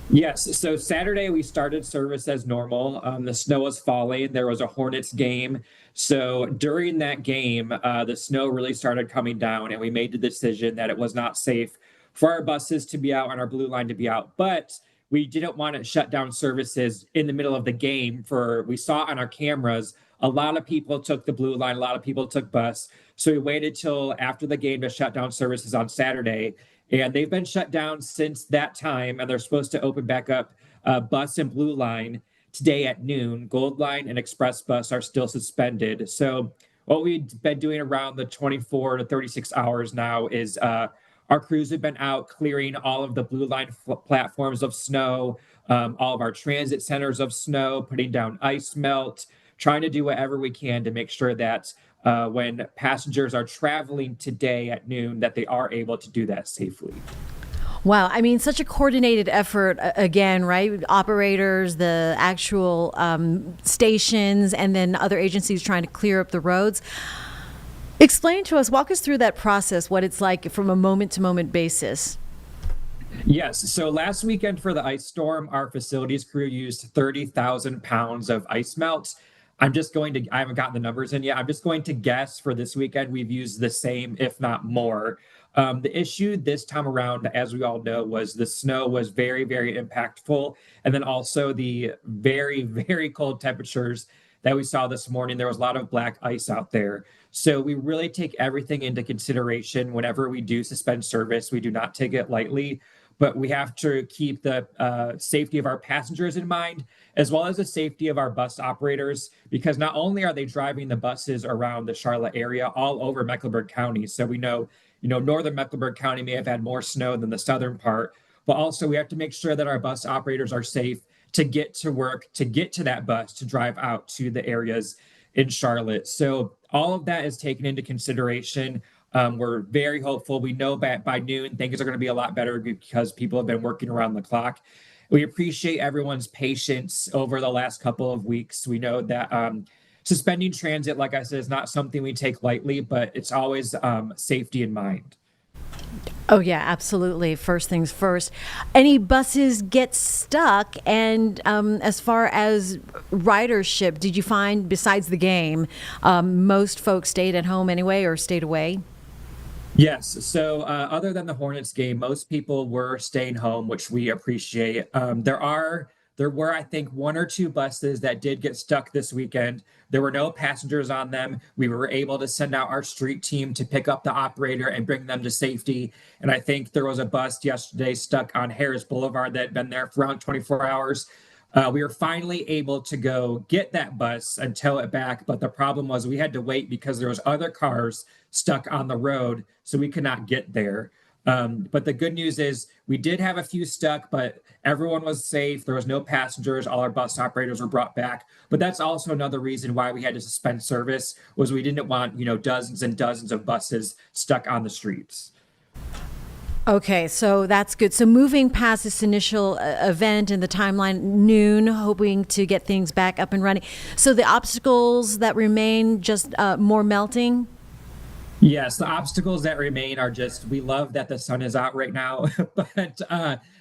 Yes. So Saturday we started service as normal. The snow was falling. There was a Hornets game. So during that game, the snow really started coming down, and we made the decision that it was not safe for our buses to be out and our Blue Line to be out. But we didn't want to shut down services in the middle of the game. We saw on our cameras, a lot of people took the Blue Line, a lot of people took bus. So we waited till after the game to shut down services on Saturday. And they've been shut down since that time, and they're supposed to open back up bus and Blue Line today at noon. Gold Line and Express Bus are still suspended. So what we've been doing around the 24 to 36 hours now is our crews have been out clearing all of the Blue Line platforms of snow, all of our transit centers of snow, putting down ice melt, trying to do whatever we can to make sure that when passengers are traveling today at noon, that they are able to do that safely. Wow. I mean, such a coordinated effort again, right? Operators, the actual stations, and then other agencies trying to clear up the roads. Explain to us, walk us through that process, what it's like from a moment-to-moment basis. Yes. So last weekend for the ice storm, our facilities crew used 30,000 pounds of ice melt. I haven't gotten the numbers in yet. I'm just going to guess for this weekend, we've used the same, if not more. The issue this time around, as we all know, was the snow was very, very impactful. And then also the very, very cold temperatures that we saw this morning. There was a lot of black ice out there. So we really take everything into consideration whenever we do suspend service. We do not take it lightly, but we have to keep the safety of our passengers in mind, as well as the safety of our bus operators, because not only are they driving the buses around the Charlotte area, all over Mecklenburg County. So we know, northern Mecklenburg County may have had more snow than the southern part, but also we have to make sure that our bus operators are safe to get to work, to get to that bus, to drive out to the areas in Charlotte. So all of that is taken into consideration. We're very hopeful. We know that by noon, things are going to be a lot better because people have been working around the clock. We appreciate everyone's patience over the last couple of weeks. We know that suspending transit, like I said, is not something we take lightly, but it's always safety in mind. Oh, yeah, absolutely. First things first. Any buses get stuck? And as far as ridership, did you find, besides the game, most folks stayed at home anyway or stayed away? Yes. So other than the Hornets game, most people were staying home, which we appreciate. There were, I think, one or two buses that did get stuck this weekend. There were no passengers on them. We were able to send out our street team to pick up the operator and bring them to safety. And I think there was a bus yesterday stuck on Harris Boulevard that had been there for around 24 hours. We were finally able to go get that bus and tow it back. But the problem was we had to wait because there was other cars stuck on the road, so we could not get there. But the good news is we did have a few stuck, but everyone was safe. There was no passengers. All our bus operators were brought back. But that's also another reason why we had to suspend service, was we didn't want, dozens and dozens of buses stuck on the streets. Okay, so that's good. So moving past this initial event and the timeline, noon, hoping to get things back up and running. So the obstacles that remain, just more melting? Yes, the obstacles that remain are we love that the sun is out right now, but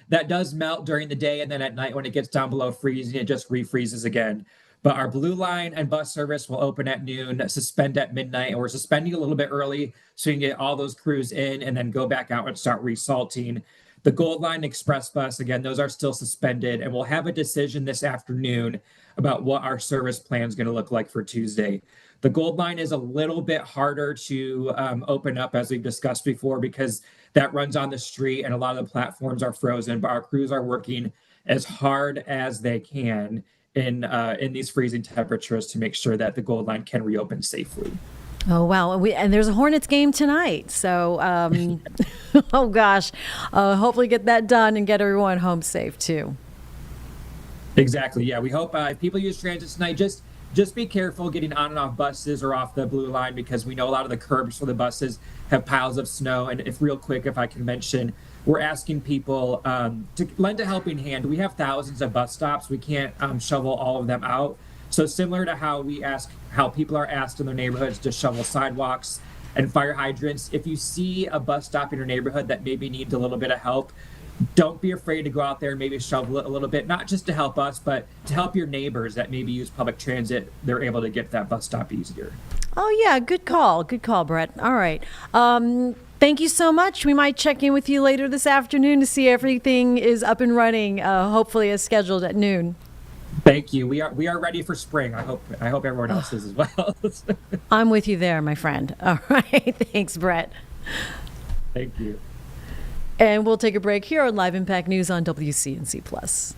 that does melt during the day, and then at night when it gets down below freezing, it just refreezes again. But our Blue Line and bus service will open at noon, suspend at midnight, and we're suspending a little bit early so we can get all those crews in and then go back out and start resalting. The Gold Line Express Bus, again, those are still suspended, and we'll have a decision this afternoon about what our service plan is going to look like for Tuesday. The Gold Line is a little bit harder to open up, as we've discussed before, because that runs on the street and a lot of the platforms are frozen, but our crews are working as hard as they can in these freezing temperatures to make sure that the Gold Line can reopen safely. Oh, wow. And there's a Hornets game tonight. So, oh, gosh, hopefully get that done and get everyone home safe, too. Exactly. Yeah, we hope if people use transit tonight, just be careful getting on and off buses or off the Blue Line, because we know a lot of the curbs for the buses have piles of snow. And if real quick, if I can mention, we're asking people to lend a helping hand. We have thousands of bus stops. We can't shovel all of them out. So similar to how people are asked in their neighborhoods to shovel sidewalks and fire hydrants, if you see a bus stop in your neighborhood that maybe needs a little bit of help, don't be afraid to go out there and maybe shovel it a little bit, not just to help us, but to help your neighbors that maybe use public transit. They're able to get that bus stop easier. Oh, yeah. Good call. Good call, Brett. All right. Thank you so much. We might check in with you later this afternoon to see everything is up and running, hopefully as scheduled at noon. Thank you. We are ready for spring. I hope everyone else is as well. I'm with you there, my friend. All right. Thanks, Brett. Thank you. And we'll take a break here on Live Impact News on WCNC Plus.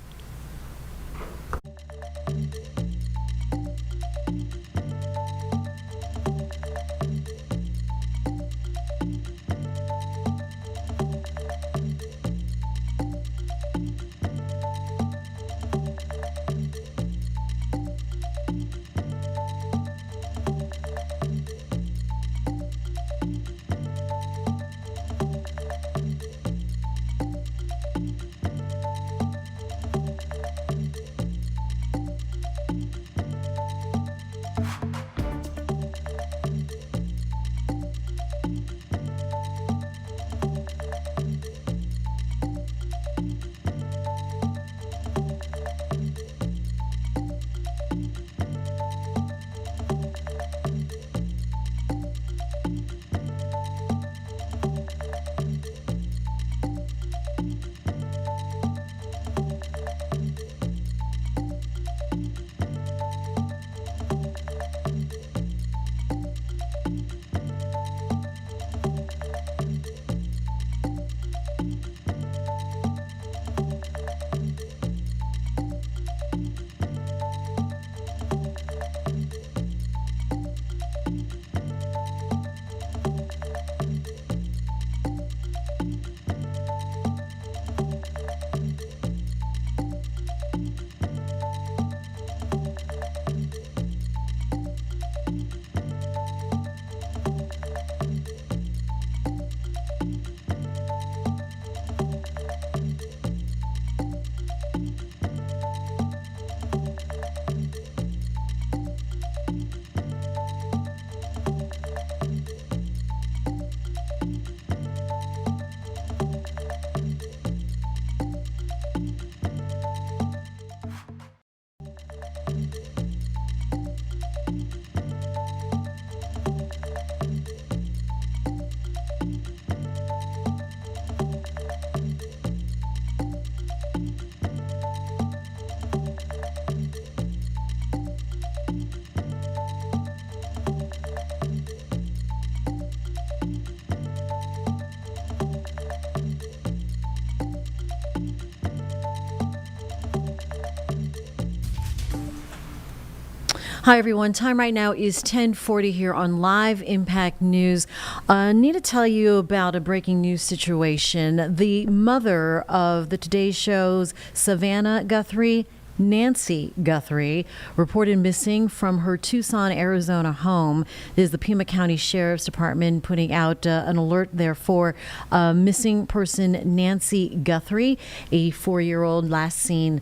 Hi, everyone. Time right now is 10:40 here on Live Impact News. Need to tell you about a breaking news situation. The mother of the Today Show's Savannah Guthrie, Nancy Guthrie, reported missing from her Tucson, Arizona home. It is the Pima County Sheriff's Department putting out an alert there for missing person Nancy Guthrie, a 4-year-old last seen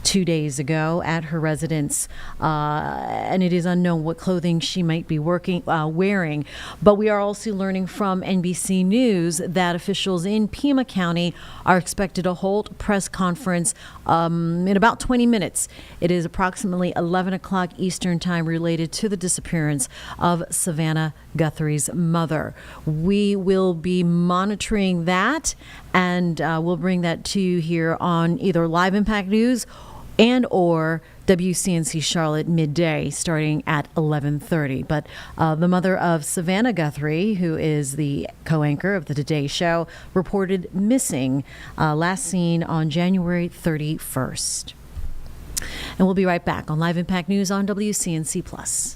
2 days ago at her residence, and it is unknown what clothing she might be wearing. But we are also learning from NBC News that officials in Pima County are expected to hold a press conference in about 20 minutes. It is approximately 11 o'clock Eastern time related to the disappearance of Savannah Guthrie's mother. We will be monitoring that, and we'll bring that to you here on either Live Impact News and or WCNC Charlotte midday, starting at 11:30. But the mother of Savannah Guthrie, who is the co-anchor of the Today Show, reported missing, last seen on January 31st. And we'll be right back on Live Impact News on WCNC Plus.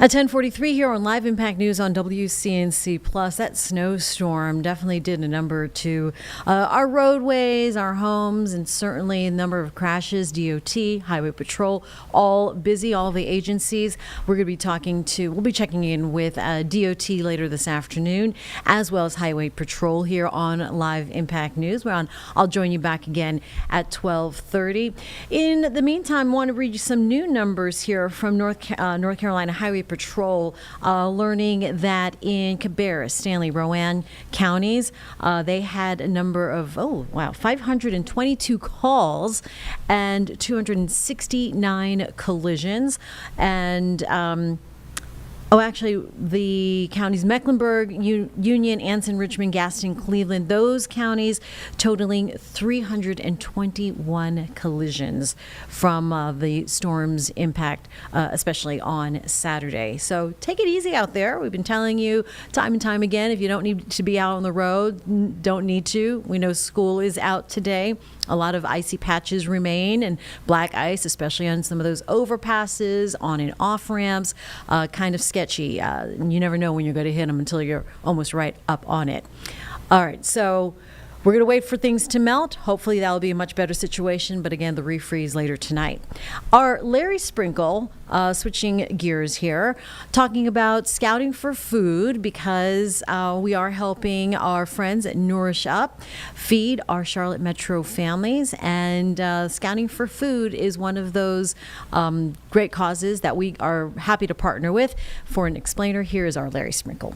At 10:43 here on Live Impact News on WCNC Plus, that snowstorm definitely did a number to our roadways, our homes, and certainly a number of crashes. DOT, Highway Patrol, all busy, all the agencies. We'll be checking in with DOT later this afternoon, as well as Highway Patrol here on Live Impact News. I'll join you back again at 12:30. In the meantime, I want to read you some new numbers here from North Carolina Highway Patrol, learning that in Cabarrus, Stanley, Rowan counties, they had a number of 522 calls and 269 collisions. And actually, the counties Mecklenburg, Union, Anson, Richmond, Gaston, Cleveland, those counties totaling 321 collisions from the storm's impact, especially on Saturday. So take it easy out there. We've been telling you time and time again, if you don't need to be out on the road, don't need to. We know school is out today. A lot of icy patches remain, and black ice, especially on some of those overpasses, on and off ramps, kind of sketchy. You never know when you're going to hit them until you're almost right up on it. All right, so we're going to wait for things to melt. Hopefully that'll be a much better situation, but again, the refreeze later tonight. Our Larry Sprinkle, switching gears here, talking about scouting for food, because we are helping our friends at Nourish Up feed our Charlotte Metro families, and scouting for food is one of those great causes that we are happy to partner with. For an explainer, here is our Larry Sprinkle.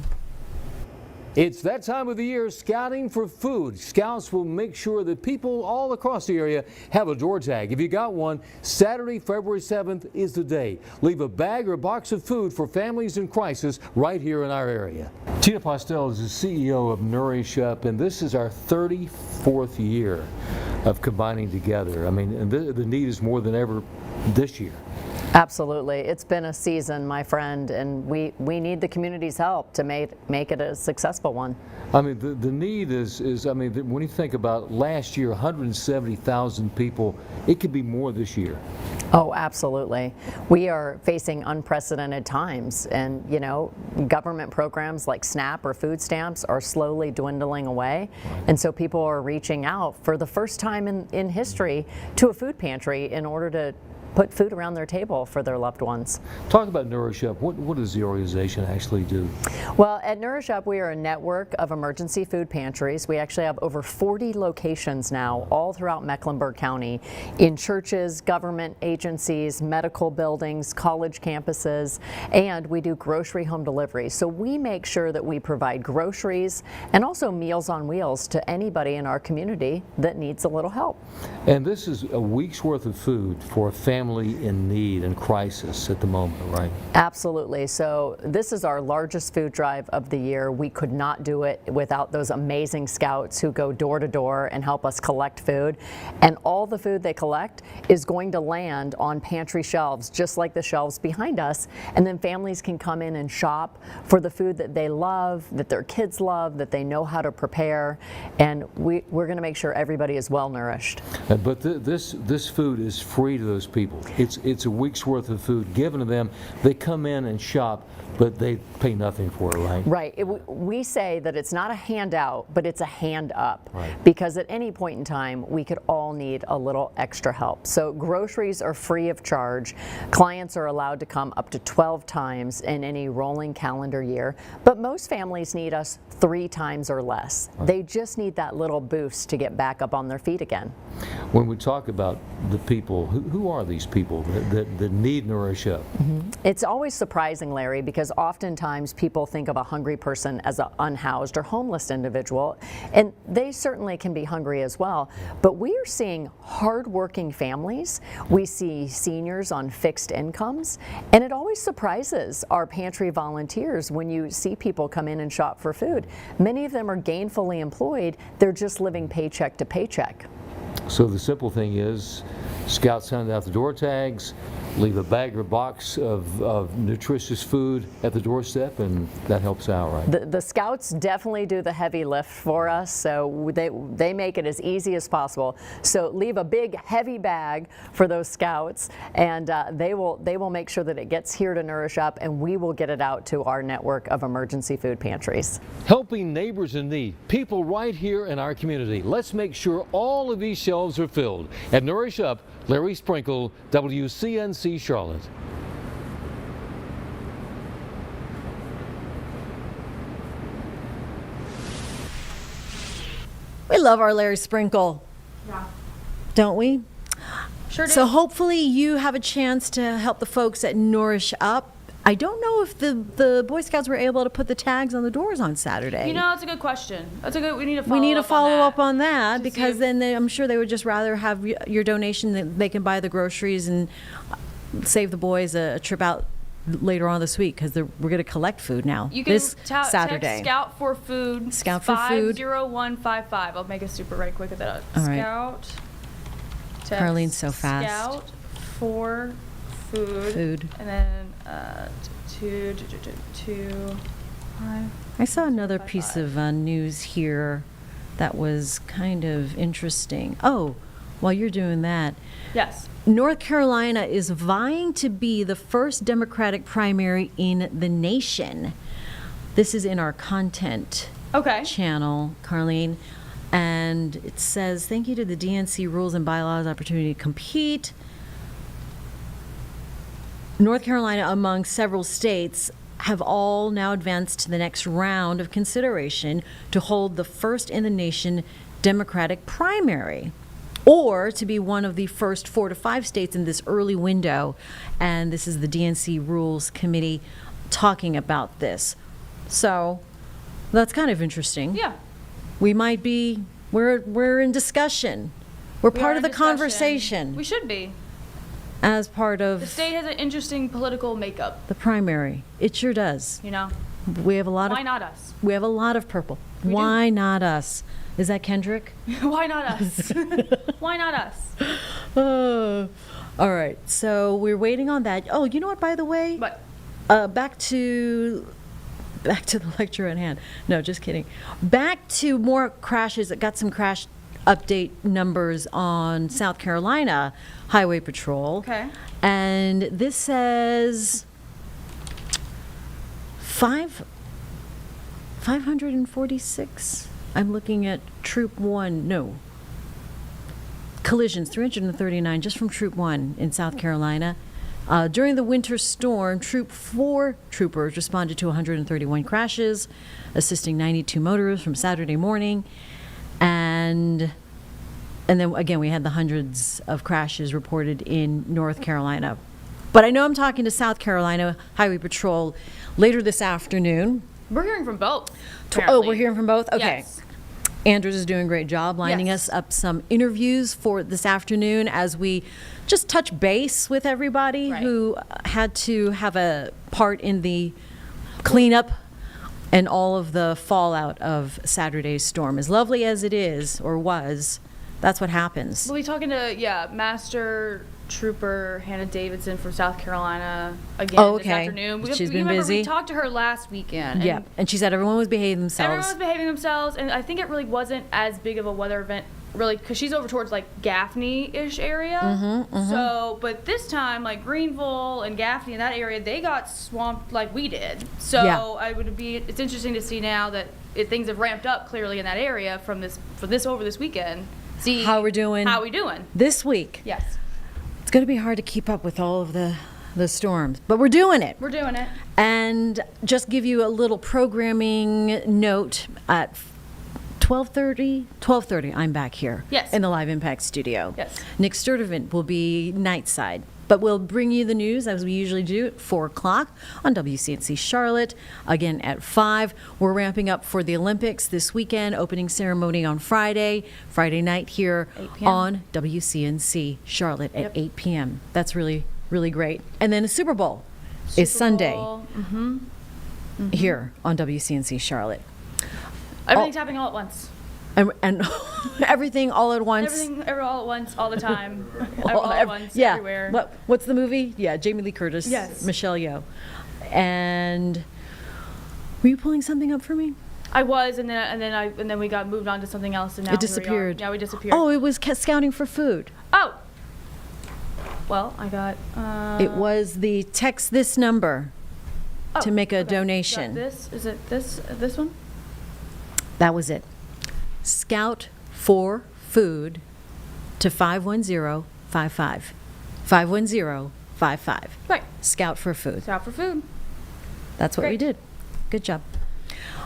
It's that time of the year, scouting for food. Scouts will make sure that people all across the area have a door tag. If you got one, Saturday, February 7th is the day. Leave a bag or a box of food for families in crisis right here in our area. Tina Postel is the CEO of Nourish Up, and this is our 34th year of combining together. I mean, and the need is more than ever this year. Absolutely. It's been a season, my friend, and we need the community's help to make it a successful one. I mean, the need is I mean, when you think about last year, 170,000 people, it could be more this year. Oh, absolutely. We are facing unprecedented times, and you know, government programs like SNAP or food stamps are slowly dwindling away, and so people are reaching out for the first time in history to a food pantry in order to put food around their table for their loved ones. Talk about Nourish Up. What does the organization actually do? Well, at Nourish Up, we are a network of emergency food pantries. We actually have over 40 locations now, all throughout Mecklenburg County, in churches, government agencies, medical buildings, college campuses, and we do grocery home delivery. So we make sure that we provide groceries and also Meals on Wheels to anybody in our community that needs a little help. And this is a week's worth of food for a family in need and crisis at the moment, right? Absolutely. So this is our largest food drive of the year. We could not do it without those amazing scouts who go door to door and help us collect food. And all the food they collect is going to land on pantry shelves, just like the shelves behind us. And then families can come in and shop for the food that they love, that their kids love, that they know how to prepare. And we're going to make sure everybody is well nourished. But this food is free to those people. It's a week's worth of food given to them. They come in and shop, but they pay nothing for it, right? Right. We say that it's not a handout, but it's a hand up. Right. Because at any point in time, we could all need a little extra help. So groceries are free of charge. Clients are allowed to come up to 12 times in any rolling calendar year, but most families need us 3 times or less. Right. They just need that little boost to get back up on their feet again. When we talk about the people, who are these people that need Nourish Up? Mm-hmm. It's always surprising, Larry, because oftentimes people think of a hungry person as an unhoused or homeless individual, and they certainly can be hungry as well. But we are seeing hardworking families. We see seniors on fixed incomes, and it always surprises our pantry volunteers when you see people come in and shop for food. Many of them are gainfully employed. They're just living paycheck to paycheck. So the simple thing is, Scouts hand out the door tags, leave a bag or box of nutritious food at the doorstep, and that helps out, right? The Scouts definitely do the heavy lift for us, so they make it as easy as possible. So leave a big heavy bag for those Scouts, and they will make sure that it gets here to Nourish Up, and we will get it out to our network of emergency food pantries. Helping neighbors in need, people right here in our community. Let's make sure all of these shelves are filled. At Nourish Up, Larry Sprinkle, WCNC Charlotte. We love our Larry Sprinkle. Yeah. Don't we? Sure do. So hopefully you have a chance to help the folks at Nourish Up. I don't know if the Boy Scouts were able to put the tags on the doors on Saturday. You know, that's a good question. We need to follow up on that because then I'm sure they would just rather have your donation that they can buy the groceries and save the boys a trip out later on this week because we're going to collect food now. You can this Saturday. Text Scout for Food. Scout for Food. 50155. I'll make it super right quick with that. All right. Scout. Text Carlene's so fast. Scout for Food. And then 225. I saw another piece of news here that was kind of interesting. Oh, while you're doing that. Yes. North Carolina is vying to be the first Democratic primary in the nation. This is in our content channel, Carlene. And it says, thank you to the DNC Rules and Bylaws opportunity to compete. North Carolina, among several states, have all now advanced to the next round of consideration to hold the first in the nation Democratic primary, or to be one of the first 4 to 5 states in this early window. And this is the DNC Rules Committee talking about this. So that's kind of interesting. Yeah. We might be, we're in discussion. We're part of the conversation. We should be. As part of the state has an interesting political makeup. The primary. It sure does. You know? We have a lot Why not us? We have a lot of purple. Why not us? Is that Kendrick? Why not us? Why not us? All right, so we're waiting on that. Oh, you know what, by the way? What? Back to the lecture at hand. No, just kidding. Back to more crashes. I got some crash update numbers on South Carolina Highway Patrol. Okay. And this says 546. I'm looking at Troop 1. No. Collisions, 339 just from Troop 1 in South Carolina. During the winter storm, Troop 4 troopers responded to 131 crashes, assisting 92 motorists from Saturday morning. And then again, we had the hundreds of crashes reported in North Carolina. But I know I'm talking to South Carolina Highway Patrol later this afternoon. We're hearing from both. Oh, we're hearing from both? Okay. Yes. Andrews is doing a great job lining us up some interviews for this afternoon as we just touch base with everybody who had to have a part in the cleanup and all of the fallout of Saturday's storm. As lovely as it is, or was, that's what happens. We'll be talking to, Master Trooper Hannah Davidson from South Carolina again this afternoon. She's been busy. We talked to her last weekend. Yeah, and she said everyone was behaving themselves. Everyone was behaving themselves, and I think it really wasn't as big of a weather event, really, because she's over towards like Gaffney-ish area. So, but this time, like Greenville and Gaffney in that area, they got swamped like we did. So it's interesting to see now that things have ramped up clearly in that area over this weekend. See how we're doing. How we doing this week? Yes. It's going to be hard to keep up with all of the storms, but we're doing it. We're doing it. And just give you a little programming note at 12:30, I'm back here. Yes. In the Live Impact studio. Yes. Nick Sturdivant will be nightside, but we'll bring you the news as we usually do at 4 o'clock on WCNC Charlotte. Again at 5. We're ramping up for the Olympics this weekend, opening ceremony on Friday night here 8 p.m. on WCNC Charlotte at 8 p.m. That's really, really great. And then the Super Bowl is Sunday here on WCNC Charlotte. Everything's happening all at once. And everything all at once. Everything all at once, all the time. All at once, everywhere. What's the movie? Yeah, Jamie Lee Curtis. Yes. Michelle Yeoh. And were you pulling something up for me? I was, and then we got moved on to something else, and now it disappeared. We disappeared. Oh, it was scouting for food. Oh. Well, I got. It was the text this number to make a donation. Is it this one? That was it. Scout for food to 51055. 51055. Right. Scout for food. Scout for food. That's what we did. Good job.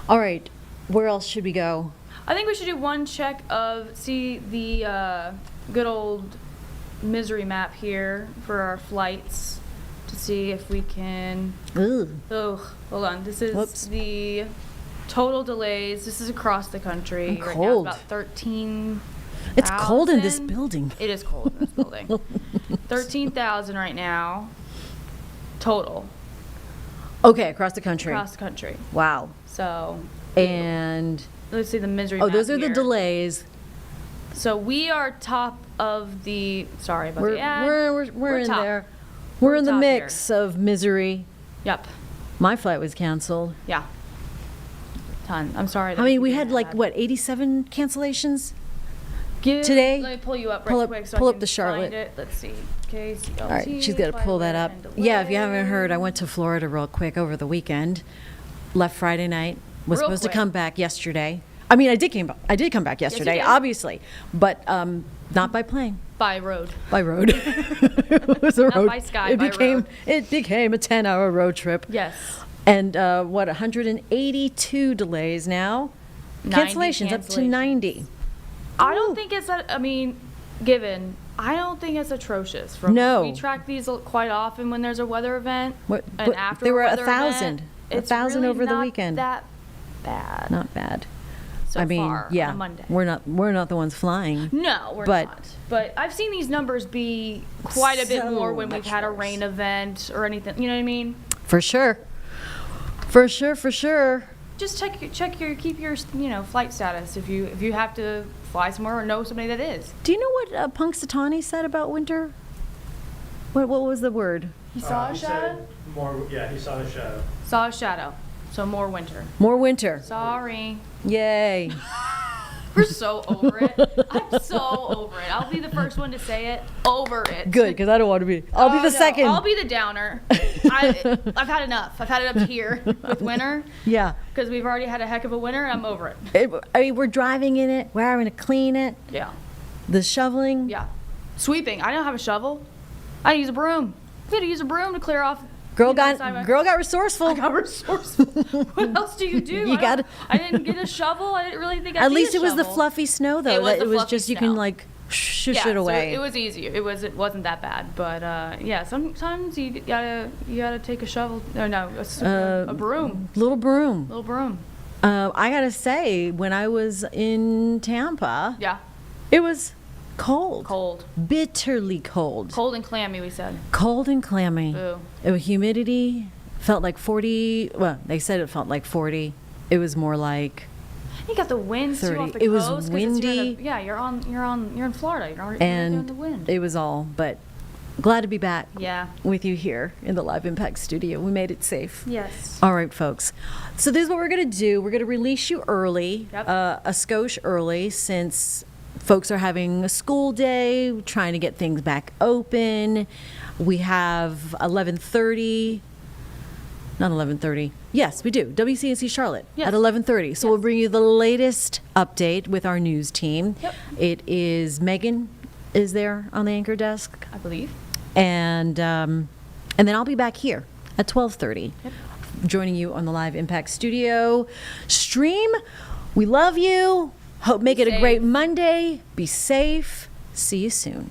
All right. Where else should we go? I think we should do one check of the good old misery map here for our flights to see if we can. Oh, hold on. This is the total delays. This is across the country. I'm right cold. now. About 13. It's cold in this building. It is cold in this building. 13,000 right now. Total. Okay, across the country. Across the country. Wow. So. And. Let's see the misery Oh, map those are here. the delays. So we are top of the. Sorry about the ad. We're in top. there. We're in the top mix of misery. Yep. My flight was canceled. Yeah. Ton. I'm sorry. I mean, we had like, what, 87 cancellations today? Let me pull you up Pull right up- quick so pull I up can the Charlotte. find it. Let's see. KCLT. All right, she's got to pull that up. Yeah, if you haven't heard, I went to Florida real quick over the weekend. Left Friday night. Was Real supposed quick. to come back yesterday. I mean, I did come back yesterday, did. obviously, but not by plane. By road. By road. It was a Not road. by sky, It by became road. it became a 10-hour road trip. Yes. And 182 delays now. 90 Cancellations up to 90. I don't think it's I don't think it's atrocious. No. We track these quite often when there's a weather event. What- and but after there were a weather 1,000. event, 1,000 it's over really the not weekend. That bad. Not bad. So I mean, far yeah, on Monday. we're not the ones flying. No, we're but not. But I've seen these numbers be quite a bit So more when we've much had a worse. rain event or anything. You know what I mean? For sure. Just keep your flight status if you have to fly somewhere or know somebody that is. Do you know what Punxsutawney said about winter? What was the word? He saw a shadow? He saw a shadow. Saw a shadow. So more winter. More winter. Sorry. Yay. We're so over it. I'm so over it. I'll be the first one to say it. Over it. Good, because I don't want to be. I'll be the second. I'll be the downer. I've had enough. I've had it up here with winter. Yeah. Because we've already had a heck of a winter. I'm over it. I mean, we're driving in it. We're having to clean it. Yeah. The shoveling. Yeah. Sweeping. I don't have a shovel. I use a broom. You had to use a broom to clear off. Girl got resourceful. I got resourceful. What else do you do? I didn't get a shovel. I didn't really think I At need least a it was the shovel. fluffy snow, though. It was just you can like shush it away. So it was easy. It wasn't that bad. But yeah, sometimes you gotta take a shovel. Or no, a broom. Little broom. Little broom. I gotta say, when I was in Tampa, Yeah. it was cold. Cold. Bitterly cold. Cold and clammy, we said. Cold and clammy. Ooh. It was humidity. Felt like 40. Well, they said it felt like 40. It was more like You got the winds too 30. off the It was coast. 'Cause windy. You're in Florida. You're and in the wind. it was all. But glad to be back. Yeah. With you here in the Live Impact studio. We made it safe. Yes. All right, folks. So this is what we're gonna do. We're gonna release you early, Yep. a skosh early, since folks are having a school day, trying to get things back open. We have 11:30. Not 11:30. Yes, we do. WCNC Charlotte at 11:30. So we'll bring you the latest update with our news team. Yep. It is Megan is there on the anchor desk, I believe. and then I'll be back here at 12:30, joining you on the Live Impact Studio stream. We love you. Hope make it a great Monday. Be safe. See you soon.